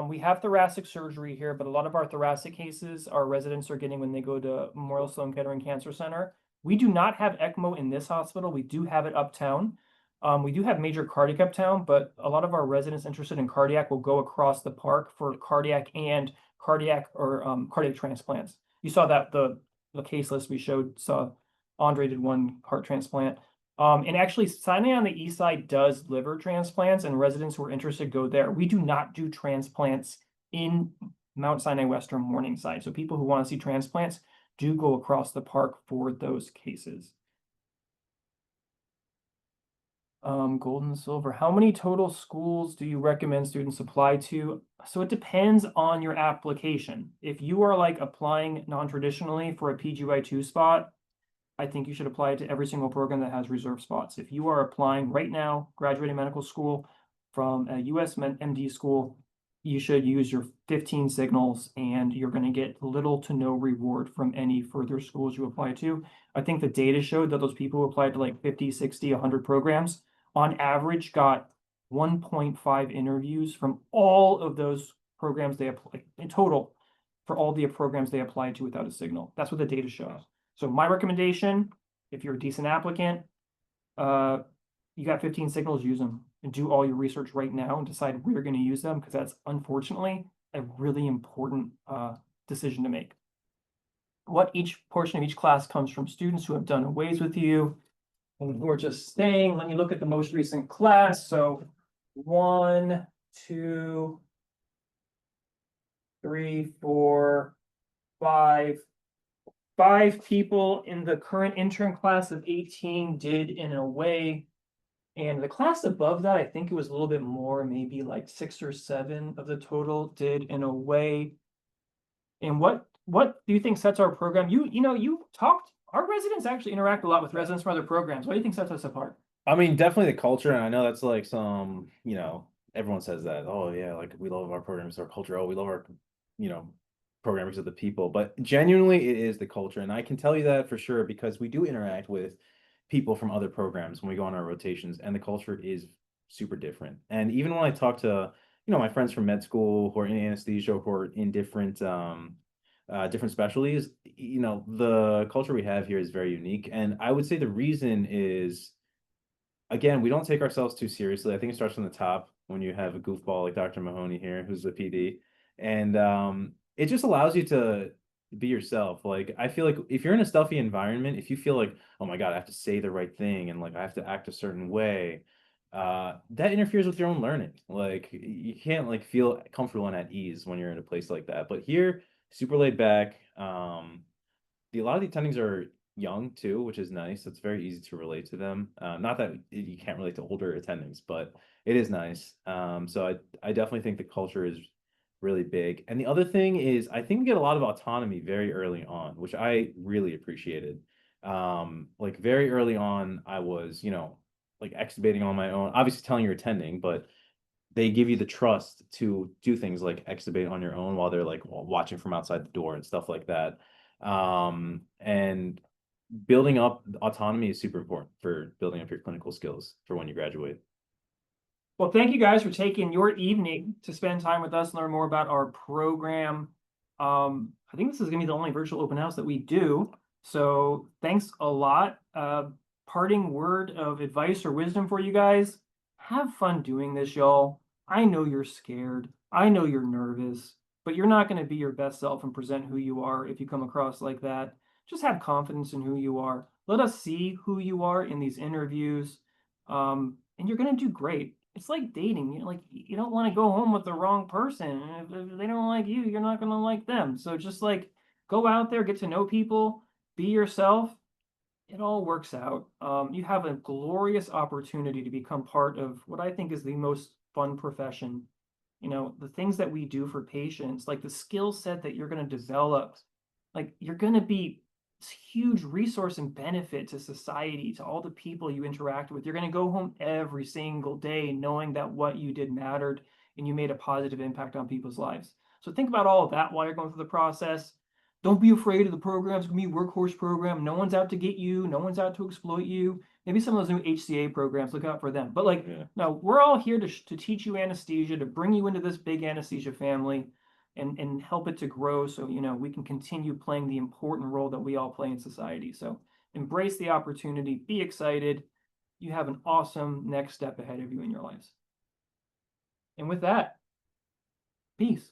We have thoracic surgery here, but a lot of our thoracic cases our residents are getting when they go to Memorial Sloan Kettering Cancer Center. We do not have ECMO in this hospital. We do have it uptown. We do have major cardiac uptown, but a lot of our residents interested in cardiac will go across the park for cardiac transplants. You saw that the case list we showed saw Andre did 1 heart transplant. And actually, Sinai on the east side does liver transplants, and residents who are interested go there. We do not do transplants in Mount Sinai Western Morningside. So people who want to see transplants do go across the park for those cases. Gold and silver. How many total schools do you recommend students apply to? So it depends on your application. If you are like applying non-traditionally for a PGY2 spot, I think you should apply it to every single program that has reserved spots. If you are applying right now, graduating medical school, from a USMD school, you should use your 15 signals and you're going to get little to no reward from any further schools you apply to. I think the data showed that those people who applied to like 50, 60, 100 programs on average got 1.5 interviews from all of those programs they applied in total for all the programs they applied to without a signal. That's what the data shows. So my recommendation, if you're a decent applicant, you got 15 signals, use them and do all your research right now and decide where you're going to use them, because that's unfortunately a really important decision to make. What each portion of each class comes from students who have done aways with you and who are just staying. Let me look at the most recent class. So 1, 2, 3, 4, 5. 5 people in the current intern class of 18 did in a way. And the class above that, I think it was a little bit more, maybe like 6 or 7 of the total did in a way. And what do you think sets our program? You talked, our residents actually interact a lot with residents from other programs. What do you think sets us apart? I mean, definitely the culture, and I know that's like some, everyone says that. Oh yeah, like we love our programs, our culture. Oh, we love our, programmers of the people. But genuinely, it is the culture, and I can tell you that for sure because we do interact with people from other programs when we go on our rotations, and the culture is super different. And even when I talk to, my friends from med school who are in anesthesia, who are in different different specialties, the culture we have here is very unique. And I would say the reason is, again, we don't take ourselves too seriously. I think it starts from the top when you have a goofball like Dr. Mahoney here, who's a PD. And it just allows you to be yourself. Like, I feel like if you're in a stuffy environment, if you feel like, oh my God, I have to say the right thing and like I have to act a certain way, that interferes with your own learning. Like, you can't like feel comfortable and at ease when you're in a place like that. But here, super laid back. A lot of the attendings are young too, which is nice. It's very easy to relate to them. Not that you can't relate to older attendings, but it is nice. So I definitely think the culture is really big. And the other thing is, I think we get a lot of autonomy very early on, which I really appreciated. Like very early on, I was, like extubating on my own, obviously telling you're attending, but they give you the trust to do things like extubate on your own while they're like watching from outside the door and stuff like that. And building up autonomy is super important for building up your clinical skills for when you graduate. Well, thank you guys for taking your evening to spend time with us and learn more about our program. I think this is going to be the only virtual open house that we do. So thanks a lot. Parting word of advice or wisdom for you guys. Have fun doing this, y'all. I know you're scared. I know you're nervous, but you're not going to be your best self and present who you are if you come across like that. Just have confidence in who you are. Let us see who you are in these interviews. And you're going to do great. It's like dating. You don't want to go home with the wrong person. If they don't like you, you're not going to like them. So just like go out there, get to know people, be yourself. It all works out. You have a glorious opportunity to become part of what I think is the most fun profession. The things that we do for patients, like the skill set that you're going to develop, like you're going to be this huge resource and benefit to society, to all the people you interact with. You're going to go home every single day knowing that what you did mattered and you made a positive impact on people's lives. So think about all of that while you're going through the process. Don't be afraid of the program. It's going to be a workhorse program. No one's out to get you. No one's out to exploit you. Maybe some of those new HCA programs, look out for them. But no, we're all here to teach you anesthesia, to bring you into this big anesthesia family and help it to grow so, we can continue playing the important role that we all play in society. So embrace the opportunity, be excited. You have an awesome next step ahead of you in your lives. And with that, peace.